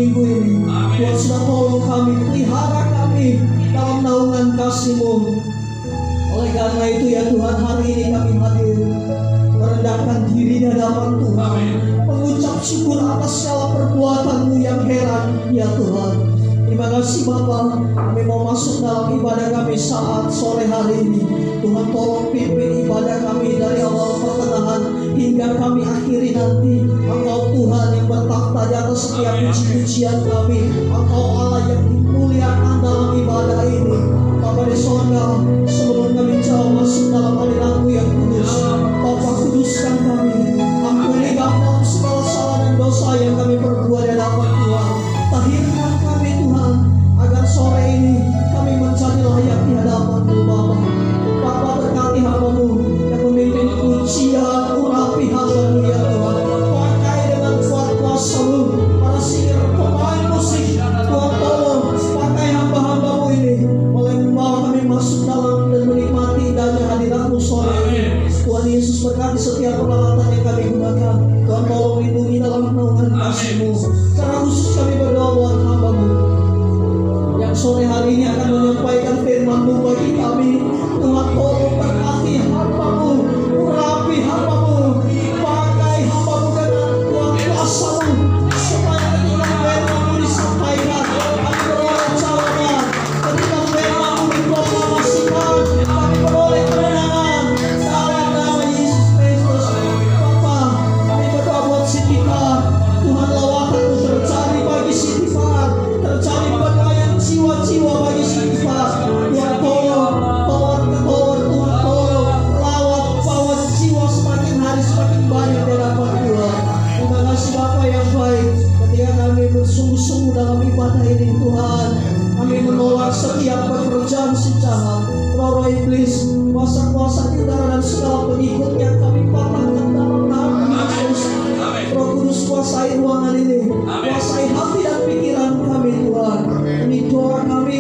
minggu ini. Tuhan sudah tolong kami, pelihara kami dalam naungan kasih-Mu. Oleh karena itu ya Tuhan, hari ini kami hadir merendahkan diri di hadapan Tuhan, mengucap syukur atas segala perbuatan-Mu yang heran ya Tuhan. Terima kasih Bapa, kami mau masuk dalam ibadah kami saat sore hari ini. Tuhan tolong pimpin ibadah kami dari awal pertengahan hingga kami akhiri nanti. Engkau Tuhan yang bertakhta di atas setiap puji-pujian kami. Engkau Allah yang dimuliakan dalam ibadah ini. Bapa di sorga, sebelum kami jauh masuk dalam hadirat-Mu yang kudus, Bapa kuduskan kami. Ampuni Bapa segala salah dan dosa yang kami perbuat di hadapan Tuhan. Tahirkan kami Tuhan, agar sore ini kami menjadi layak di hadapan-Mu Bapa. Bapa berkati hamba-Mu yang memimpin pujian, urapi hamba-Mu ya Tuhan. Pakai dengan kuat kuasa-Mu para singer, pemain musik. Tuhan tolong pakai hamba-hamba-Mu ini, oleh membawa kami masuk dalam dan menikmati indahnya hadirat-Mu sore ini. Tuhan Yesus berkati setiap peralatan yang kami gunakan. Tuhan tolong lindungi dalam naungan kasih-Mu. Secara khusus kami berdoa buat hamba-Mu yang sore hari ini akan menyampaikan firman-Mu bagi kami. Tuhan tolong berkati hamba-Mu, urapi hamba-Mu, pakai hamba-Mu dengan kuat kuasa-Mu, supaya ketika firman-Mu disampaikan kami beroleh jawaban, ketika firman-Mu diproklamasikan kami beroleh kemenangan dalam nama Yesus Kristus. Bapa, kami berdoa buat Sitifar. Tuhan lawatan-Mu terjadi bagi Sitifar, terjadi pemberdayaan jiwa-jiwa bagi Sitifar. Tuhan tolong, Tuhan tolong lawat bawa jiwa semakin hari semakin banyak di hadapan Tuhan. Terima kasih Bapa yang baik, ketika kami bersungguh-sungguh dalam ibadah ini Tuhan, kami menolak setiap pekerjaan si jahat, roh iblis, kuasa-kuasa di udara dan segala pengikut yang kami patahkan dalam nama Yesus. Roh Kudus kuasai ruangan ini, kuasai hati dan pikiran kami Tuhan. Ini doa kami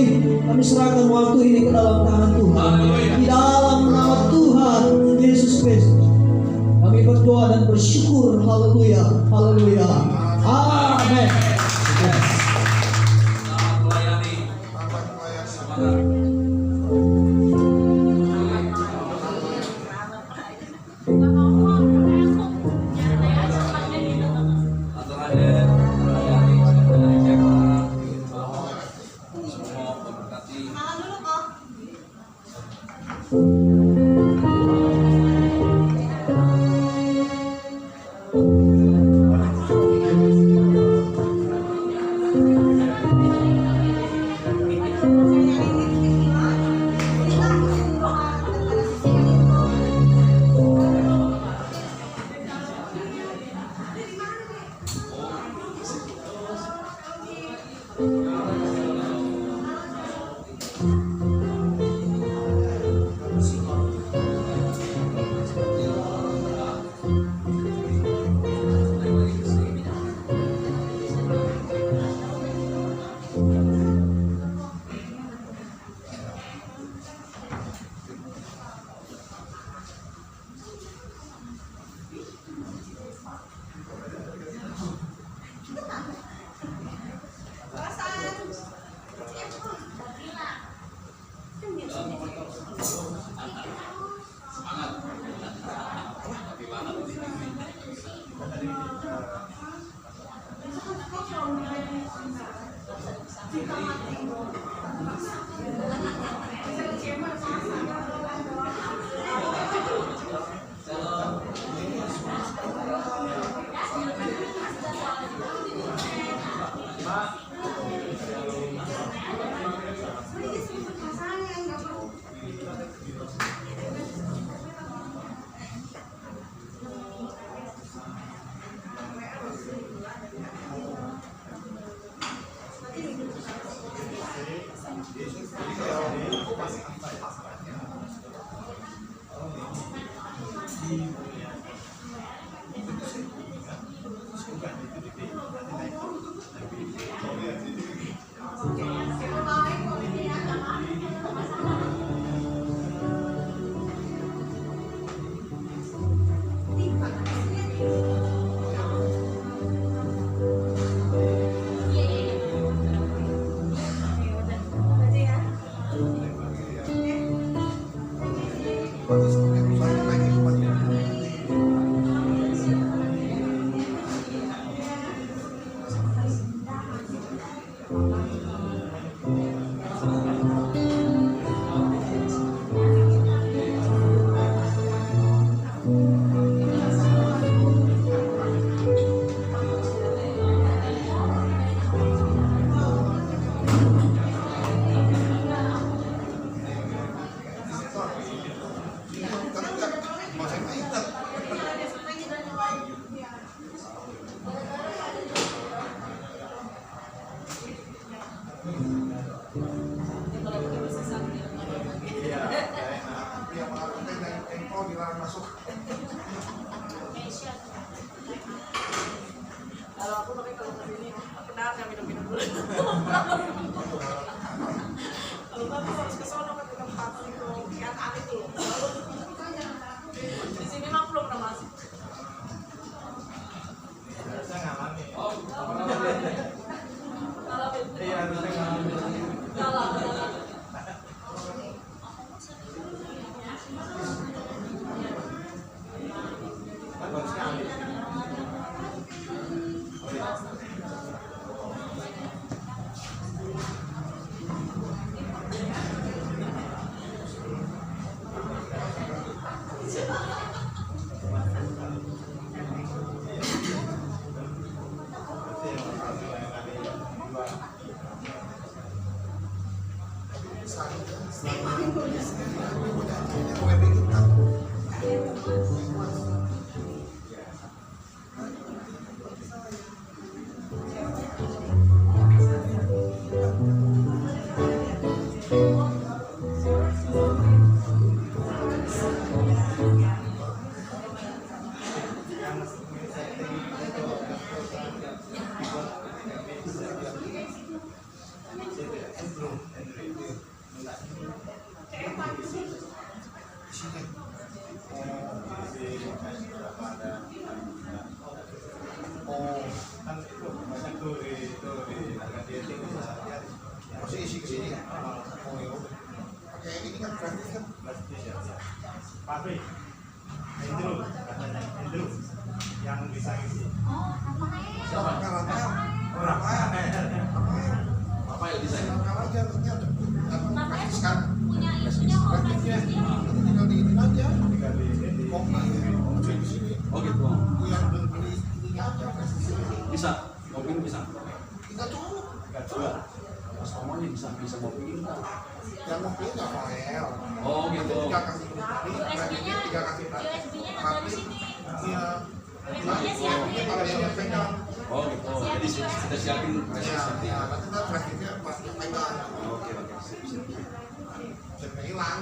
serahkan waktu ini ke dalam tangan Tuhan. Di dalam nama Tuhan Yesus Kristus kami berdoa dan bersyukur. Haleluya, haleluya, amin. Kalau pergi bersesat dia Iya, dia malah dan engkau dilarang masuk. kalau aku pakai kalau ke sini aku nggak minum dulu. Kalau nggak aku harus ke sono ke tempat itu yang aneh itu loh. Di sini mah belum pernah masuk. Saya ngalami. Ngalamin. Iya, saya ngalami. Ngalamin. Bagus sekali. Masih isi kesini ya? Oh ya udah. Pakai ini kan gratis kan? Pabrik Andrew, katanya Andrew yang bisa isi. Rafael. Orang Apa yang bisa? Rafael aja nanti ada gratis kan? punya isunya kok Gratis ya. Nanti tinggal diinin aja. tinggal di Kopi muncul di sini. Oh gitu. Yang beli ininya aja gratis di sini. Bisa. Ngopi bisa. Kita cukup. nggak jual. Mas Tomanya bisa ngopi enggak? Yang mau beli Rafael. Oh gitu. Tiga kasih kopi, USB-nya tiga kasih USB-nya nggak dari sini. Iya. USB-nya siapin. Kalau yang pegang. Oh gitu. Jadi kita siapin Ya, seperti ya, nanti kita gratisnya pas pegang. Oke oke. Sip, sip. Jangan hilang.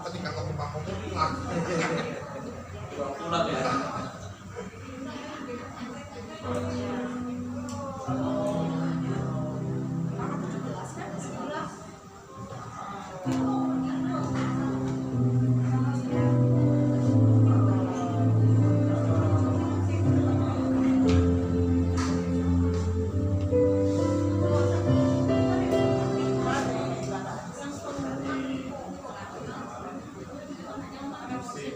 Ketika kamu bangun hilang. Pulang ya. Musik.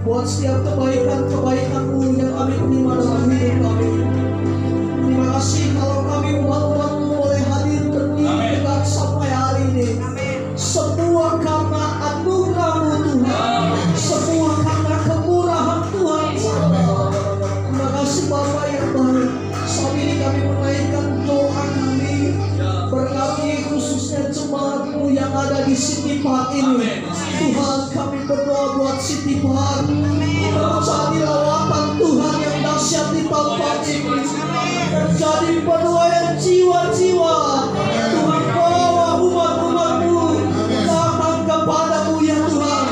buat setiap kebaikan-kebaikan-Mu yang kami terima dalam hidup kami. Terima kasih kalau kami umat-umat-Mu boleh hadir berdiri tegak sampai hari ini. Semua karena anugerah-Mu Tuhan, semua karena kemurahan Tuhan. Terima kasih Bapa yang baik. Saat ini kami menaikkan doa kami, berkati khususnya jemaat-Mu yang ada di City Park ini. Tuhan, kami berdoa buat City Park, terjadi lawatan Tuhan yang dahsyat di tempat ini, terjadi penuaian jiwa-jiwa. Tuhan, bawa umat-umat-Mu datang kepadamu ya Tuhan.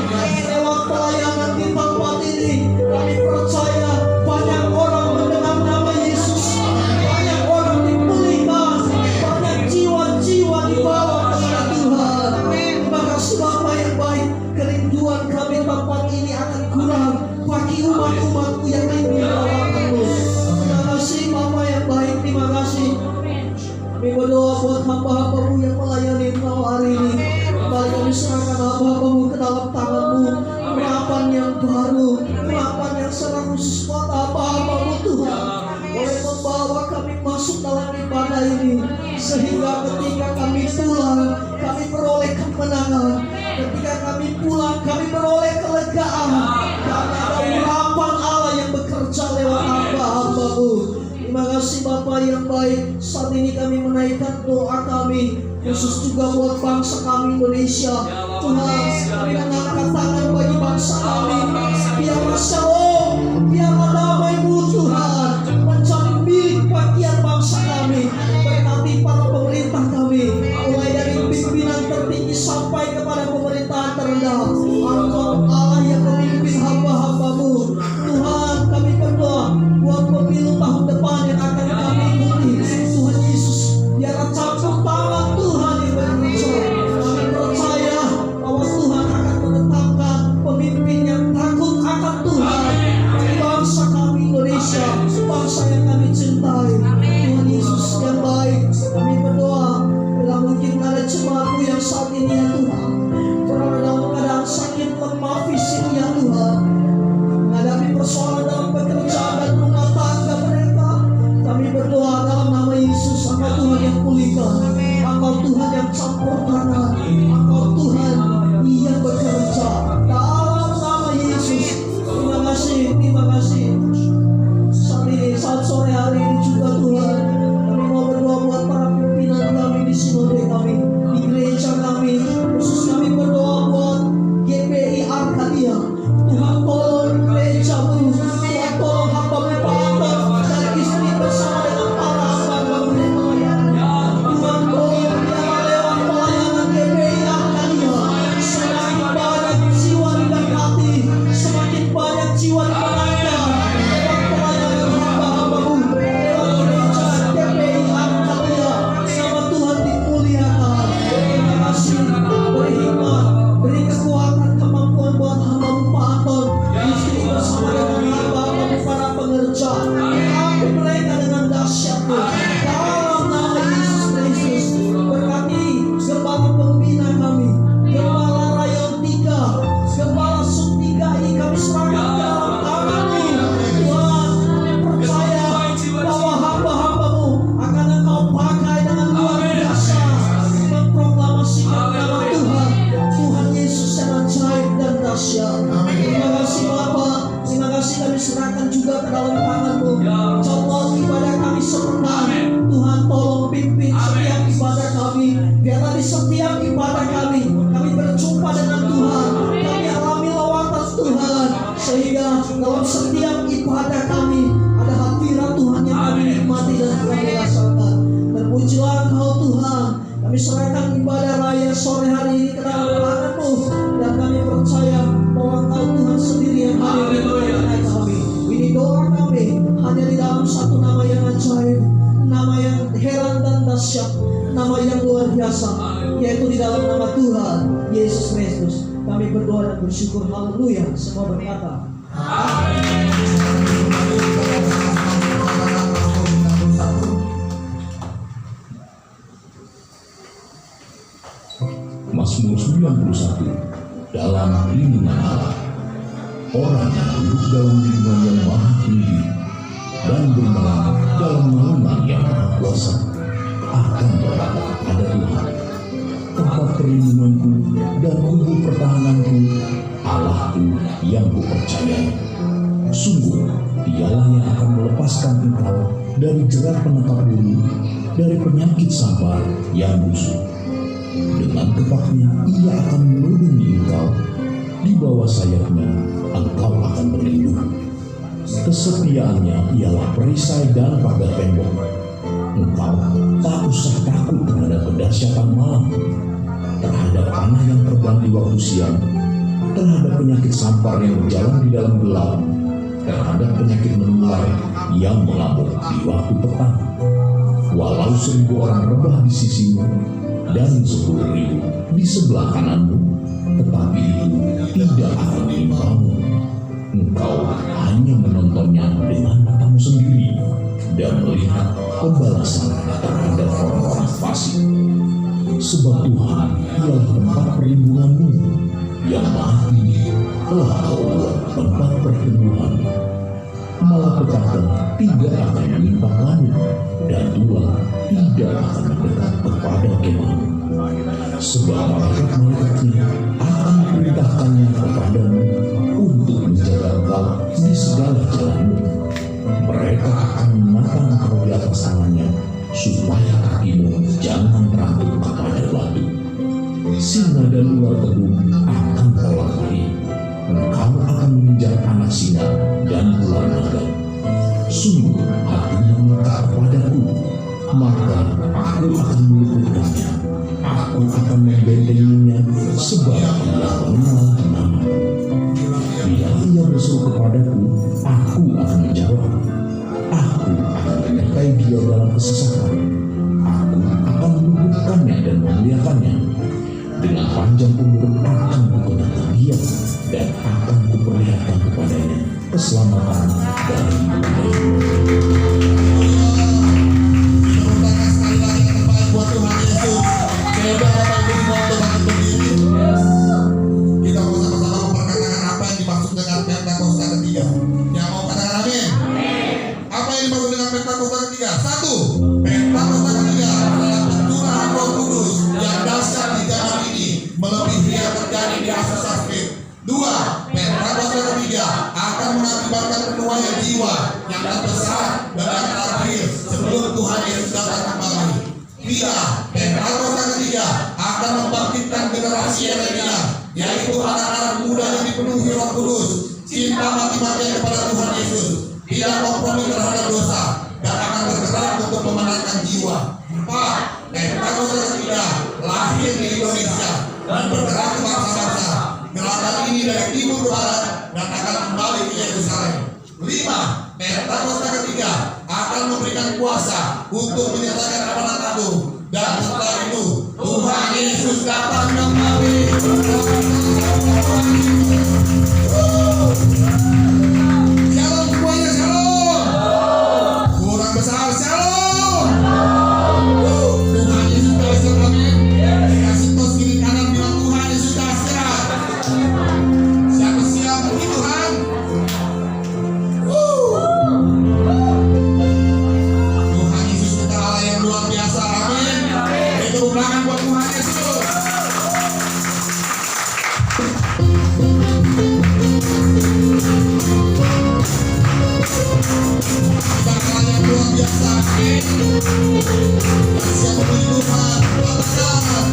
Lewat pelayanan di tempat ini, kami percaya banyak orang mendengar nama Yesus, banyak orang dipulihkan, banyak jiwa-jiwa dibawa kepada Tuhan. Terima kasih Bapa yang baik. Kerinduan kami tempat ini akan kurang bagi umat-umat-Mu yang rindu lawatan-Mu. Terima kasih Bapa yang baik. Terima kasih. Kami berdoa buat hamba-hamba-Mu yang melayani malam hari ini. Kembali kami serahkan hamba-hamba-Mu ke dalam tangan-Mu. Urapan yang baru, urapan yang secara khusus buat hamba-hamba-Mu Tuhan, boleh membawa kami masuk dalam ibadah ini, sehingga ketika kami pulang, kami beroleh kemenangan. Ketika kami pulang, kami beroleh kelegaan, karena ada urapan Allah yang bekerja lewat hamba-hamba-Mu. Terima kasih Bapa yang baik. Saat ini kami menaikkan doa kami, khusus juga buat bangsa kami Indonesia. Tuhan, kami mengangkat tangan bagi bangsa kami. Biarlah shalom, biarlah damai-Mu Tuhan menjadi milik bagian bangsa kami. Berkati para pemerintah kami, mulai dari pimpinan tertinggi sampai kepada pemerintahan terendah. Engkau Allah yang memimpin hamba-hamba-Mu. Tuhan, kami berdoa buat pemilu tahun depan yang akan kami ikuti. Tuhan Yesus, biarlah campur tangan Tuhan yang bekerja. Kami percaya bahwa Tuhan akan menetapkan pemimpin yang takut akan Tuhan, ini ya Tuhan. Orang dalam keadaan sakit lemah fisik ya Tuhan, menghadapi persoalan dalam pekerjaan dan rumah tangga mereka, kami berdoa dalam nama Yesus, Engkau Tuhan yang pulihkan, Engkau Tuhan yang campur tangan, Engkau Tuhan yang bekerja dalam nama Yesus. Terima kasih, terima kasih. Saat sore hari ini juga Tuhan, kami mau berdoa buat para pimpinan kami di sinode kami, di gereja kami, khusus kami berdoa buat GPI Arkadia. Tuhan tolong gerejamu, Tuhan tolong hamba-Mu Pak Anton dan istri bersama dengan para hamba-Mu yang melayani. Tuhan tolong biarlah lewat pelayanan GPI Arkadia semakin banyak jiwa diberkati, semakin banyak jiwa dimenangkan lewat pelayanan hamba-hamba-Mu, lewat gereja GPI Arkadia. Nama Tuhan dimuliakan. Terima kasih. Beri hikmat, beri kekuatan, kemampuan buat hamba-Mu Pak Anton, istri bersama dengan hamba-hamba-Mu para pengerja. Berkati mereka dengan dahsyat-Mu dalam nama Yesus Kristus. Berkati gembala pembina kami, gembala rayon 3, gembala sub 3I, kami serahkan dalam tangan-Mu Tuhan. Kami percaya bahwa hamba-hamba-Mu akan Engkau pakai dengan luar biasa memproklamasikan nama Tuhan, Tuhan Yesus yang ajaib dan dahsyat. Terima kasih Bapa, terima kasih kami serahkan juga ke dalam tangan-Mu. Jadwal ibadah kami sepekan, Tuhan tolong pimpin setiap ibadah kami. Biarlah di setiap ibadah kami berjumpa dengan Tuhan, kami alami lawatan Tuhan, sehingga dalam setiap ibadah kami ada hadirat Tuhan yang kami nikmati dan kami rasakan. Terpujilah Engkau Tuhan. Kami serahkan ibadah raya sore hari ini ke dalam tangan-Mu, dan kami percaya bahwa Engkau Tuhan sendiri yang hadir di tengah-tengah kami. Ini doa kami hanya di dalam satu nama yang ajaib, nama yang heran dan dahsyat, nama yang luar biasa, yaitu di dalam nama Tuhan Yesus Kristus. Kami berdoa dan bersyukur. Haleluya. Semua berkata Mazmur 91. Dalam lindungan Allah. Orang yang duduk dalam lindungan yang maha tinggi dan bermalam dalam naungan yang maha kuasa akan berkata pada Tuhan, tempat perlindunganku dan kubu pertahananku, Allahku yang kupercayai. Sungguh Dialah yang akan melepaskan engkau dari jerat penangkap bulu, dari penyakit sampar yang busuk. Dengan tepatnya Ia akan melindungi engkau, di bawah sayapnya engkau akan berlindung. Kesetiaannya ialah perisai dan pagar tembok. Engkau tak usah takut terhadap kedahsyatan malam, terhadap panah yang terbang di waktu siang, terhadap penyakit sampar yang berjalan di dalam gelap, terhadap penyakit menular yang mengamuk di waktu petang. Walau 1000 orang rebah di sisimu dan 10.000 di sebelah kananmu, tetapi itu tidak akan menimpamu. Engkau hanya menontonnya dengan matamu sendiri dan melihat pembalasan terhadap orang-orang fasik. Sebab Tuhan ialah tempat perlindunganmu, yang maha tinggi telah kau buat tempat pertemuan. Malapetaka tidak akan menimpa kamu, dan tulah tidak akan mendekat kepada kemahmu. Sebab malaikat-malaikatnya akan perintahkannya kepadamu untuk menjaga engkau di segala jalanmu. Mereka akan menatang engkau di atas tangannya, supaya kakimu jangan terangkut kepada batu. Singa dan ular kebun akan kau lampaui. Engkau akan mengejar anak singa dan ular naga. Sungguh hatinya melekat kepadaku, maka aku akan meluputkannya. Aku akan membentenginya, sebab Ia mengenal namaku. Bila Ia berseru kepadaku, aku akan menjawab. Aku akan menyertai dia dalam kesesakan. Aku akan meluputkannya dan memuliakannya. Dengan panjang umur akan kukenakan dia, dan akan kuperlihatkan kepadanya keselamatan dari dunia. Sekali lagi yang terbaik buat Tuhan Yesus. Coba Bapak beri waktu bagi mengakibatkan penuaian jiwa yang terbesar dan yang terakhir sebelum Tuhan Yesus datang kembali. Dia, Pentakosta yang ketiga, akan membangkitkan generasi milenial, yaitu anak-anak muda yang dipenuhi Roh Kudus, cinta mati-matian kepada Tuhan Yesus, tidak kompromi terhadap dosa, dan akan bergerak untuk memenangkan jiwa. 4. Pentakosta yang ketiga lahir di Indonesia dan bergerak ke bangsa-bangsa. Gerakan ini dari timur ke barat dan akan kembali ke Yerusalem. 5. Pentakosta ketiga akan memberikan kuasa untuk menyatakan amanat agung, dan setelah itu Tuhan Yesus datang kembali. Shalom semuanya, shalom. Kurang besar, shalom. Tuhan Yesus dahsyat, amin. Dikasih tos kiri kanan bilang Tuhan Yesus dahsyat. Siapa siap bagi Tuhan? Tuhan Yesus kita Allah yang luar biasa, amin. Beri tepuk tangan buat Tuhan Yesus. Kita Allah yang luar biasa, amin. Yang siap memuji Tuhan, katakan.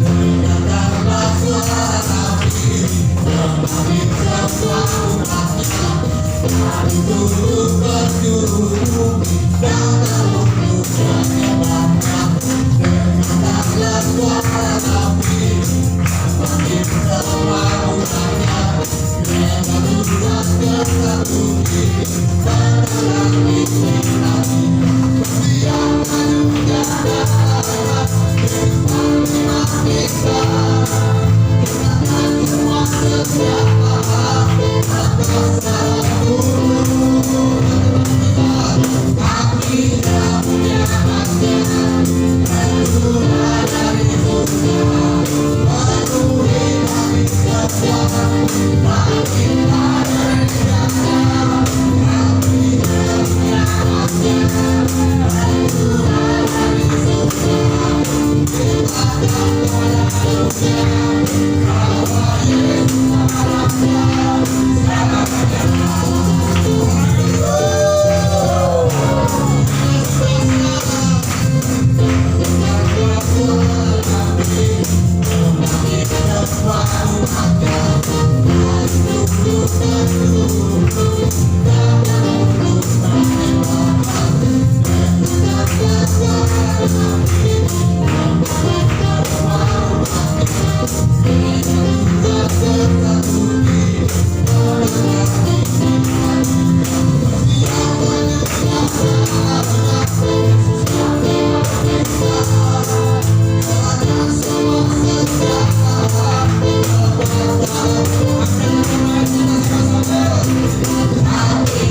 Dengarkanlah suara tabir, membangkitkan suatu umatnya. Mari turun berjuru bumi dan terluput menyembahnya. Dengarkanlah suara tabir, membangkitkan suatu umatnya. Mengaturkan kesatu diri dan lagi lagi. Siang juga dapat berikmat kita. Dengarkan semua setiap hal atas kami tidak punya hati. Keluar dari surga, penuhi kami semua. Makin dari negara, kami tidak punya hati. Keluar dari surga, kita akan pada surga. Kalau Yesus anaknya, sekarang Amin.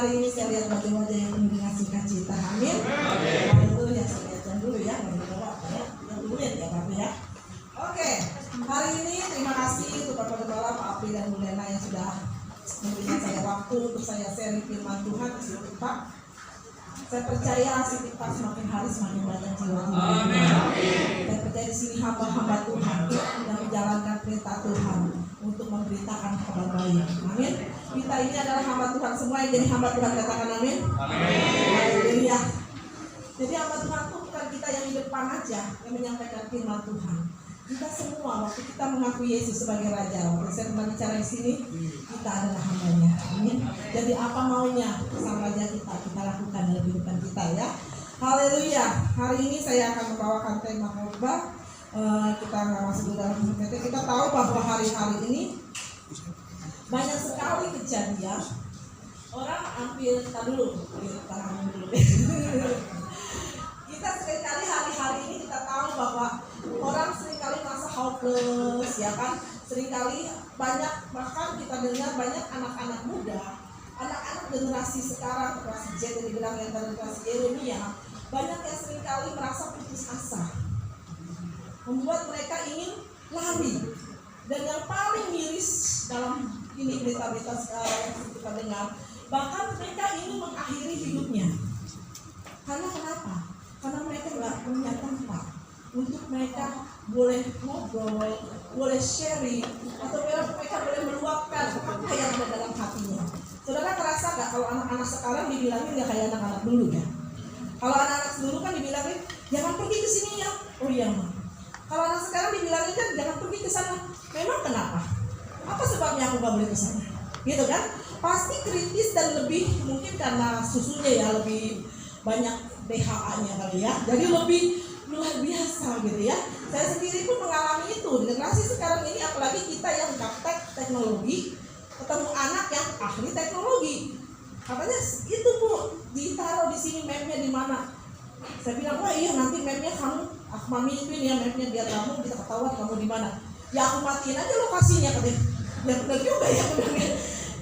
hari ini saya lihat wajah-wajah yang penuh dengan sukacita. Amin. Haleluya. Saya lihat dulu ya, bawa ya. Yang dulu ya Bapak ya. Oke, hari ini terima kasih untuk Bapak Gembala, Pak Apri dan Bu Lena yang sudah memberikan saya waktu untuk saya sharing firman Tuhan di sini Pak. Saya percaya City Park semakin hari semakin banyak jiwa. Saya percaya di sini hamba-hamba Tuhan yang menjalankan perintah Tuhan untuk memberitakan kabar baik. Amin. Kita ini adalah hamba Tuhan semua yang jadi hamba Tuhan, katakan amin. Haleluya. Jadi hamba Tuhan itu bukan kita yang di depan aja yang menyampaikan firman Tuhan. Kita semua waktu kita mengaku Yesus sebagai Raja, waktu saya kembali bicara di sini, kita adalah hambanya. Amin. Jadi apa maunya sang Raja kita lakukan dalam kehidupan kita ya. Haleluya. Hari ini saya akan membawakan tema khotbah. Kita nggak masuk ke dalam PT. Kita tahu bahwa hari-hari ini banyak sekali kejadian. Orang hampir kita dulu. Kita seringkali hari-hari ini kita tahu bahwa orang seringkali merasa hopeless ya kan, seringkali banyak, bahkan kita dengar banyak anak-anak muda, anak-anak generasi sekarang, generasi Z yang dibilang yang generasi Yeremia, banyak yang seringkali merasa putus asa, membuat mereka ingin lari. Dan yang paling miris dalam ini berita-berita sekarang yang kita dengar, bahkan mereka ingin mengakhiri hidupnya. Karena kenapa? Karena mereka nggak punya tempat untuk mereka boleh ngobrol, boleh sharing, atau mereka boleh meluapkan apa yang ada dalam hatinya. Saudara terasa nggak kalau anak-anak sekarang dibilangin nggak kayak anak-anak dulu ya? Kalau anak-anak dulu kan dibilangin jangan pergi ke sini ya, oh iya Ma. Kalau anak sekarang dibilangin kan jangan pergi ke sana. Memang kenapa? Apa sebabnya aku nggak boleh ke sana? Gitu kan? Pasti kritis dan lebih mungkin karena susunya ya lebih banyak BHA-nya kali ya, jadi lebih luar biasa gitu ya. Saya sendiri pun mengalami itu. Generasi sekarang ini apalagi kita yang gaptek teknologi, ketemu anak yang ahli teknologi, katanya itu Bu ditaruh di sini mapnya di mana. Saya bilang wah iya nanti mapnya kamu, mami ini ya mapnya biar kamu bisa ketahuan kamu di mana. Ya aku matiin aja lokasinya katanya. Ya benar juga ya benar.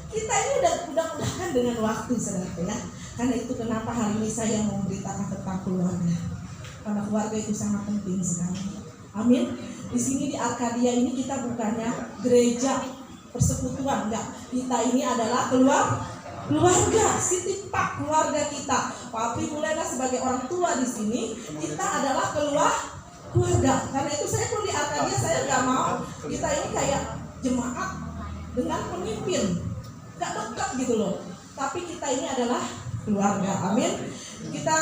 Kita ini udah mudah-mudahan dengan waktu saudara ya. Karena itu kenapa hari ini saya mau memberitakan tentang keluarga. Karena keluarga itu sangat penting sekali. Amin. Di sini di Arkadia ini kita bukannya gereja persekutuan, enggak. Kita ini adalah keluarga, City Park, keluarga kita. Papi Mulena sebagai orang tua di sini, kita adalah keluarga. Karena itu saya pun di Arkadia saya nggak mau kita ini kayak jemaat dengan pemimpin, nggak dekat gitu loh. Tapi kita ini adalah keluarga, amin. Kita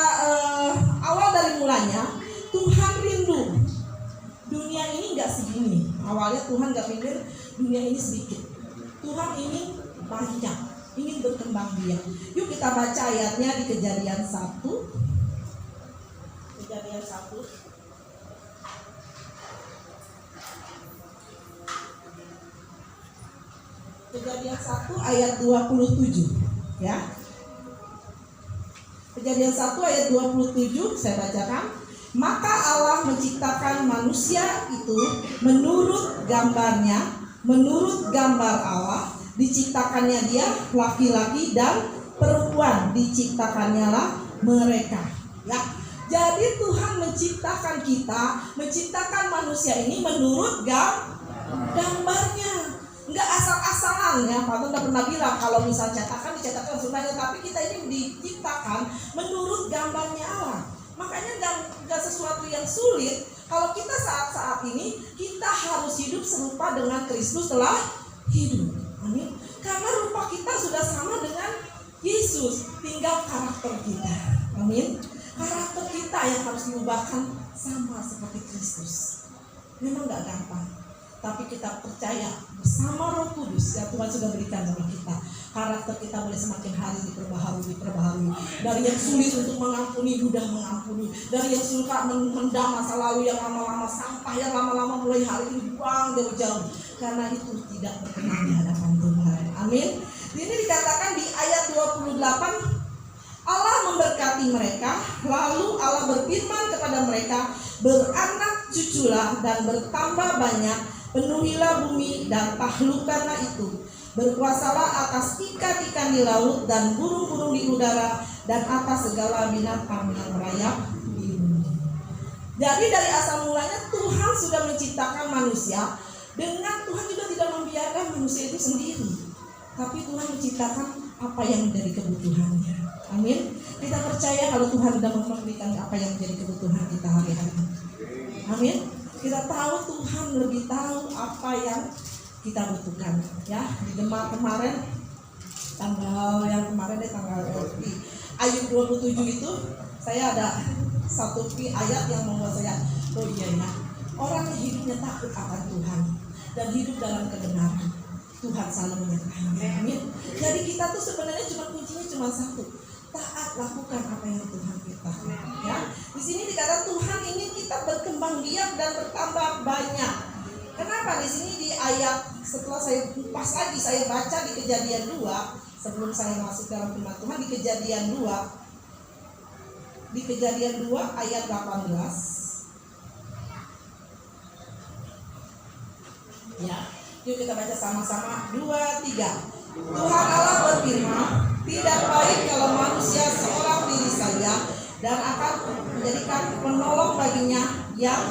awal dari mulanya Tuhan rindu dunia ini nggak segini. Awalnya Tuhan nggak pikir dunia ini sedikit. Tuhan ingin banyak, ingin berkembang biak. Yuk kita baca ayatnya di Kejadian 1. Kejadian 1. Kejadian 1 ayat 27 ya. Kejadian 1 ayat 27 saya bacakan. Maka Allah menciptakan manusia itu menurut gambarnya, menurut gambar Allah diciptakannya dia, laki-laki dan perempuan diciptakannya lah mereka ya. Jadi Tuhan menciptakan kita, menciptakan manusia ini menurut gambarnya. Enggak asal-asalan ya. Pak udah pernah bilang kalau misal dicetakkan sebenarnya, tapi kita ini diciptakan menurut gambarnya Allah. Makanya enggak sesuatu yang sulit kalau kita saat-saat ini kita harus hidup serupa dengan Kristus telah hidup. Amin. Karena rupa kita sudah sama dengan Yesus, tinggal karakter kita. Amin. Karakter kita yang harus diubahkan sama seperti Kristus. Memang enggak gampang. Tapi kita percaya bersama Roh Kudus yang Tuhan sudah berikan sama kita, karakter kita boleh semakin hari diperbaharui. Dari yang sulit untuk mengampuni, mudah mengampuni. Dari yang suka mendam masa lalu yang lama-lama, sampah yang lama-lama mulai hari ini buang jauh-jauh. Karena itu tidak berkenan di hadapan Tuhan. Amin. Ini dikatakan di ayat 28, Allah memberkati mereka, lalu Allah berfirman kepada mereka, beranak cuculah dan bertambah banyak, penuhilah bumi dan taklukkanlah itu. Berkuasalah atas ikan-ikan di laut dan burung-burung di udara dan atas segala binatang yang merayap di bumi. Jadi dari asal mulanya Tuhan sudah menciptakan manusia, dengan Tuhan juga tidak membiarkan manusia itu sendiri, tapi Tuhan menciptakan apa yang menjadi kebutuhannya. Amin. Kita percaya kalau Tuhan sudah memberikan apa yang menjadi kebutuhan kita hari-hari. Amin. Kita tahu Tuhan lebih tahu apa yang kita butuhkan. Ya, di Gemah kemarin tanggal di Ayub 27 itu saya ada satu ayat yang membuat saya, oh iya ya, orang yang hidupnya takut akan Tuhan dan hidup dalam kebenaran, Tuhan selalu menyertai. Amin. Jadi kita tuh sebenarnya kuncinya cuma satu, taat, lakukan apa yang Tuhan kita. Ya, di sini dikatakan Tuhan ingin kita berkembang biak dan bertambah banyak. Kenapa di sini di ayat setelah saya kupas lagi, saya baca di Kejadian 2 sebelum saya masuk dalam firman Tuhan, di Kejadian 2 ayat 18. Ya, yuk kita baca sama-sama. 2, 3. Tuhan Allah berfirman, tidak baik kalau manusia seorang diri saja, dan akan menjadikan penolong baginya yang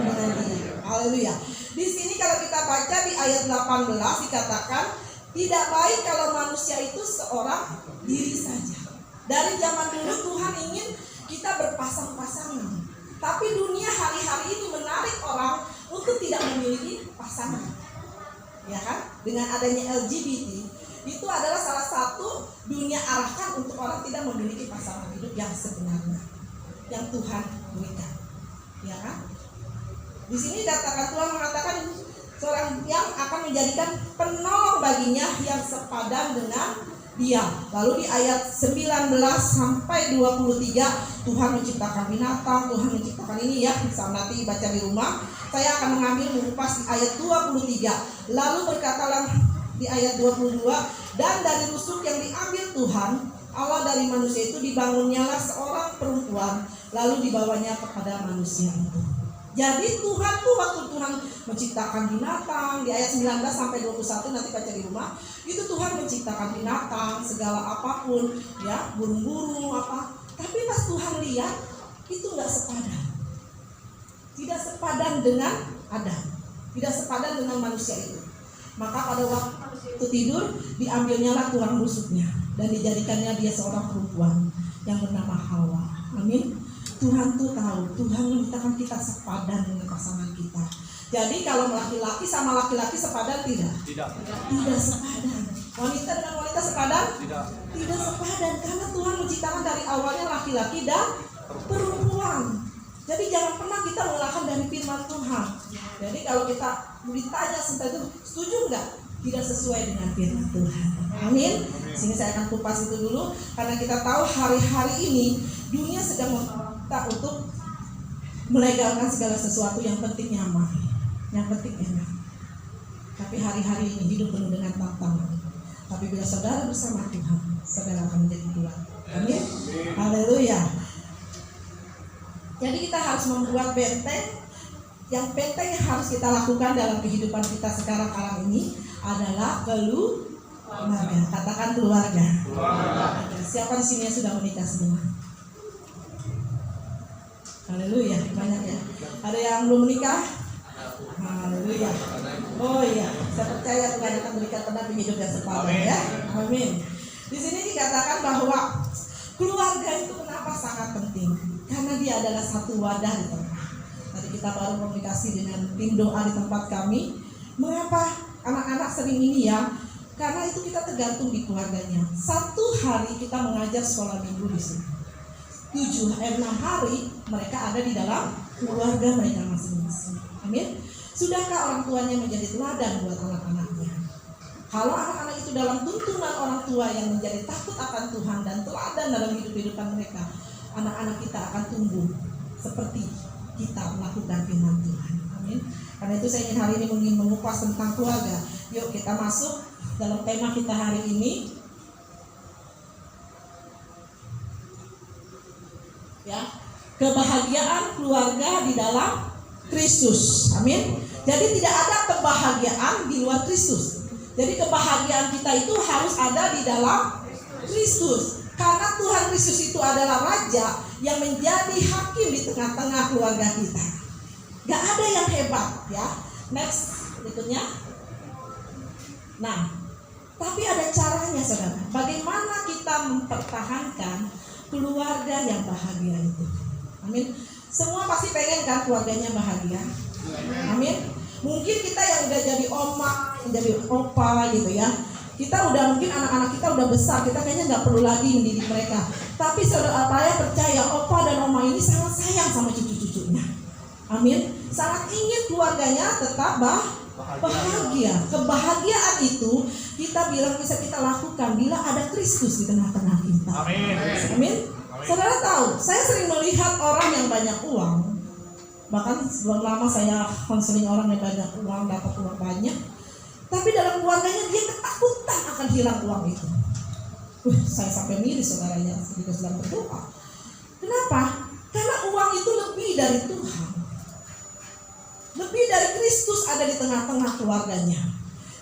dengan dia. Haleluya. Di sini kalau kita baca di ayat 18 dikatakan tidak baik kalau manusia itu seorang diri saja. Dari zaman dulu Tuhan ingin kita berpasang-pasangan, tapi dunia hari-hari ini menarik orang untuk tidak memiliki pasangan. Ya kan? Dengan adanya LGBT, itu adalah salah satu dunia arahkan untuk orang tidak memiliki pasangan hidup yang sebenarnya, yang Tuhan berikan. Ya kan? Di sini dikatakan Tuhan mengatakan seorang yang akan menjadikan penolong baginya yang sepadan dengan dia. Lalu di ayat 19 sampai 23 Tuhan menciptakan binatang, Tuhan menciptakan ini ya, bisa nanti baca di rumah. Saya akan mengambil mengupas di ayat 23. Lalu berkatalah di ayat 22, dan dari rusuk yang diambil Tuhan Allah dari manusia itu dibangunnyalah seorang perempuan, lalu dibawanya kepada manusia itu. Jadi Tuhan tuh waktu Tuhan menciptakan binatang di ayat 19 sampai 21 nanti baca di rumah, itu Tuhan menciptakan binatang segala apapun ya, burung-burung apa. Tapi pas Tuhan lihat itu enggak sepadan. Tidak sepadan dengan Adam. Tidak sepadan dengan manusia itu. Maka pada waktu tidur diambilnyalah tulang rusuknya dan dijadikannya dia seorang perempuan yang bernama Hawa. Amin. Tuhan tuh tahu, Tuhan menciptakan kita sepadan dengan pasangan kita. Jadi kalau laki-laki sama laki-laki sepadan tidak? Tidak sepadan. Wanita dengan wanita sepadan? Tidak sepadan, karena Tuhan menciptakan dari awalnya laki-laki dan perempuan. Jadi jangan pernah kita mengelakkan dari firman Tuhan. Jadi kalau kita ditanya tentang itu, setuju enggak? Tidak sesuai dengan firman Tuhan. Amin. Sini saya akan kupas itu dulu, karena kita tahu hari-hari ini dunia sedang meminta untuk melegalkan segala sesuatu yang penting nyaman, yang penting enak. Tapi hari-hari ini hidup penuh dengan tantangan. Tapi bila saudara bersama Tuhan, saudara akan menjadi kuat. Amin. Haleluya. Jadi kita harus membuat benteng. Yang benteng yang harus kita lakukan dalam kehidupan kita sekarang ini adalah keluarga. Katakan keluarga. Siapa di sini yang sudah menikah semua? Haleluya, banyak ya. Ada yang belum menikah? Haleluya. Oh iya, saya percaya Tuhan akan berikan pendamping hidup yang sepadan ya. Amin. Di sini dikatakan bahwa keluarga itu kenapa sangat penting? Karena dia adalah satu wadah di tempat. Tadi kita baru komunikasi dengan tim doa di tempat kami. Mengapa anak-anak sering ini ya? Karena itu kita tergantung di keluarganya. Satu hari kita mengajar sekolah minggu di sini. 6 hari mereka ada di dalam keluarga mereka masing-masing. Amin. Sudahkah orang tuanya menjadi teladan buat anak-anaknya? Kalau anak-anak itu dalam tuntunan orang tua yang menjadi takut akan Tuhan dan teladan dalam hidup-hidupan mereka, anak-anak kita akan tumbuh seperti kita melakukan firman Tuhan. Amin. Karena itu saya ingin hari ini ingin mengupas tentang keluarga. Yuk kita masuk dalam tema kita hari ini. Ya, kebahagiaan keluarga di dalam Kristus. Amin. Jadi tidak ada kebahagiaan di luar Kristus. Jadi kebahagiaan kita itu harus ada di dalam Kristus. Karena Tuhan Kristus itu adalah Raja yang menjadi hakim di tengah-tengah keluarga kita. Gak ada yang hebat ya. Next, berikutnya. Nah, tapi ada caranya saudara. Bagaimana kita mempertahankan keluarga yang bahagia itu? Amin. Semua pasti pengen kan keluarganya bahagia. Amin. Mungkin kita yang udah jadi oma, jadi opa gitu ya. Kita udah mungkin anak-anak kita udah besar, kita kayaknya nggak perlu lagi mendidik mereka. Tapi saudara saya percaya opa dan oma ini sangat sayang sama cucu-cucunya. Amin. Sangat ingin keluarganya tetap bahagia. Kebahagiaan itu kita bilang bisa kita lakukan bila ada Kristus di tengah-tengah kita. Amin. Saudara tahu, saya sering melihat orang yang banyak uang. Bahkan sebelum lama saya konseling orang yang banyak uang, dapat uang banyak. Tapi dalam keluarganya dia ketakutan akan hilang uang itu. Saya sampai miris saudaranya ketika sedang berdoa. Kenapa? Karena uang itu lebih dari Tuhan. Lebih dari Kristus ada di tengah-tengah keluarganya.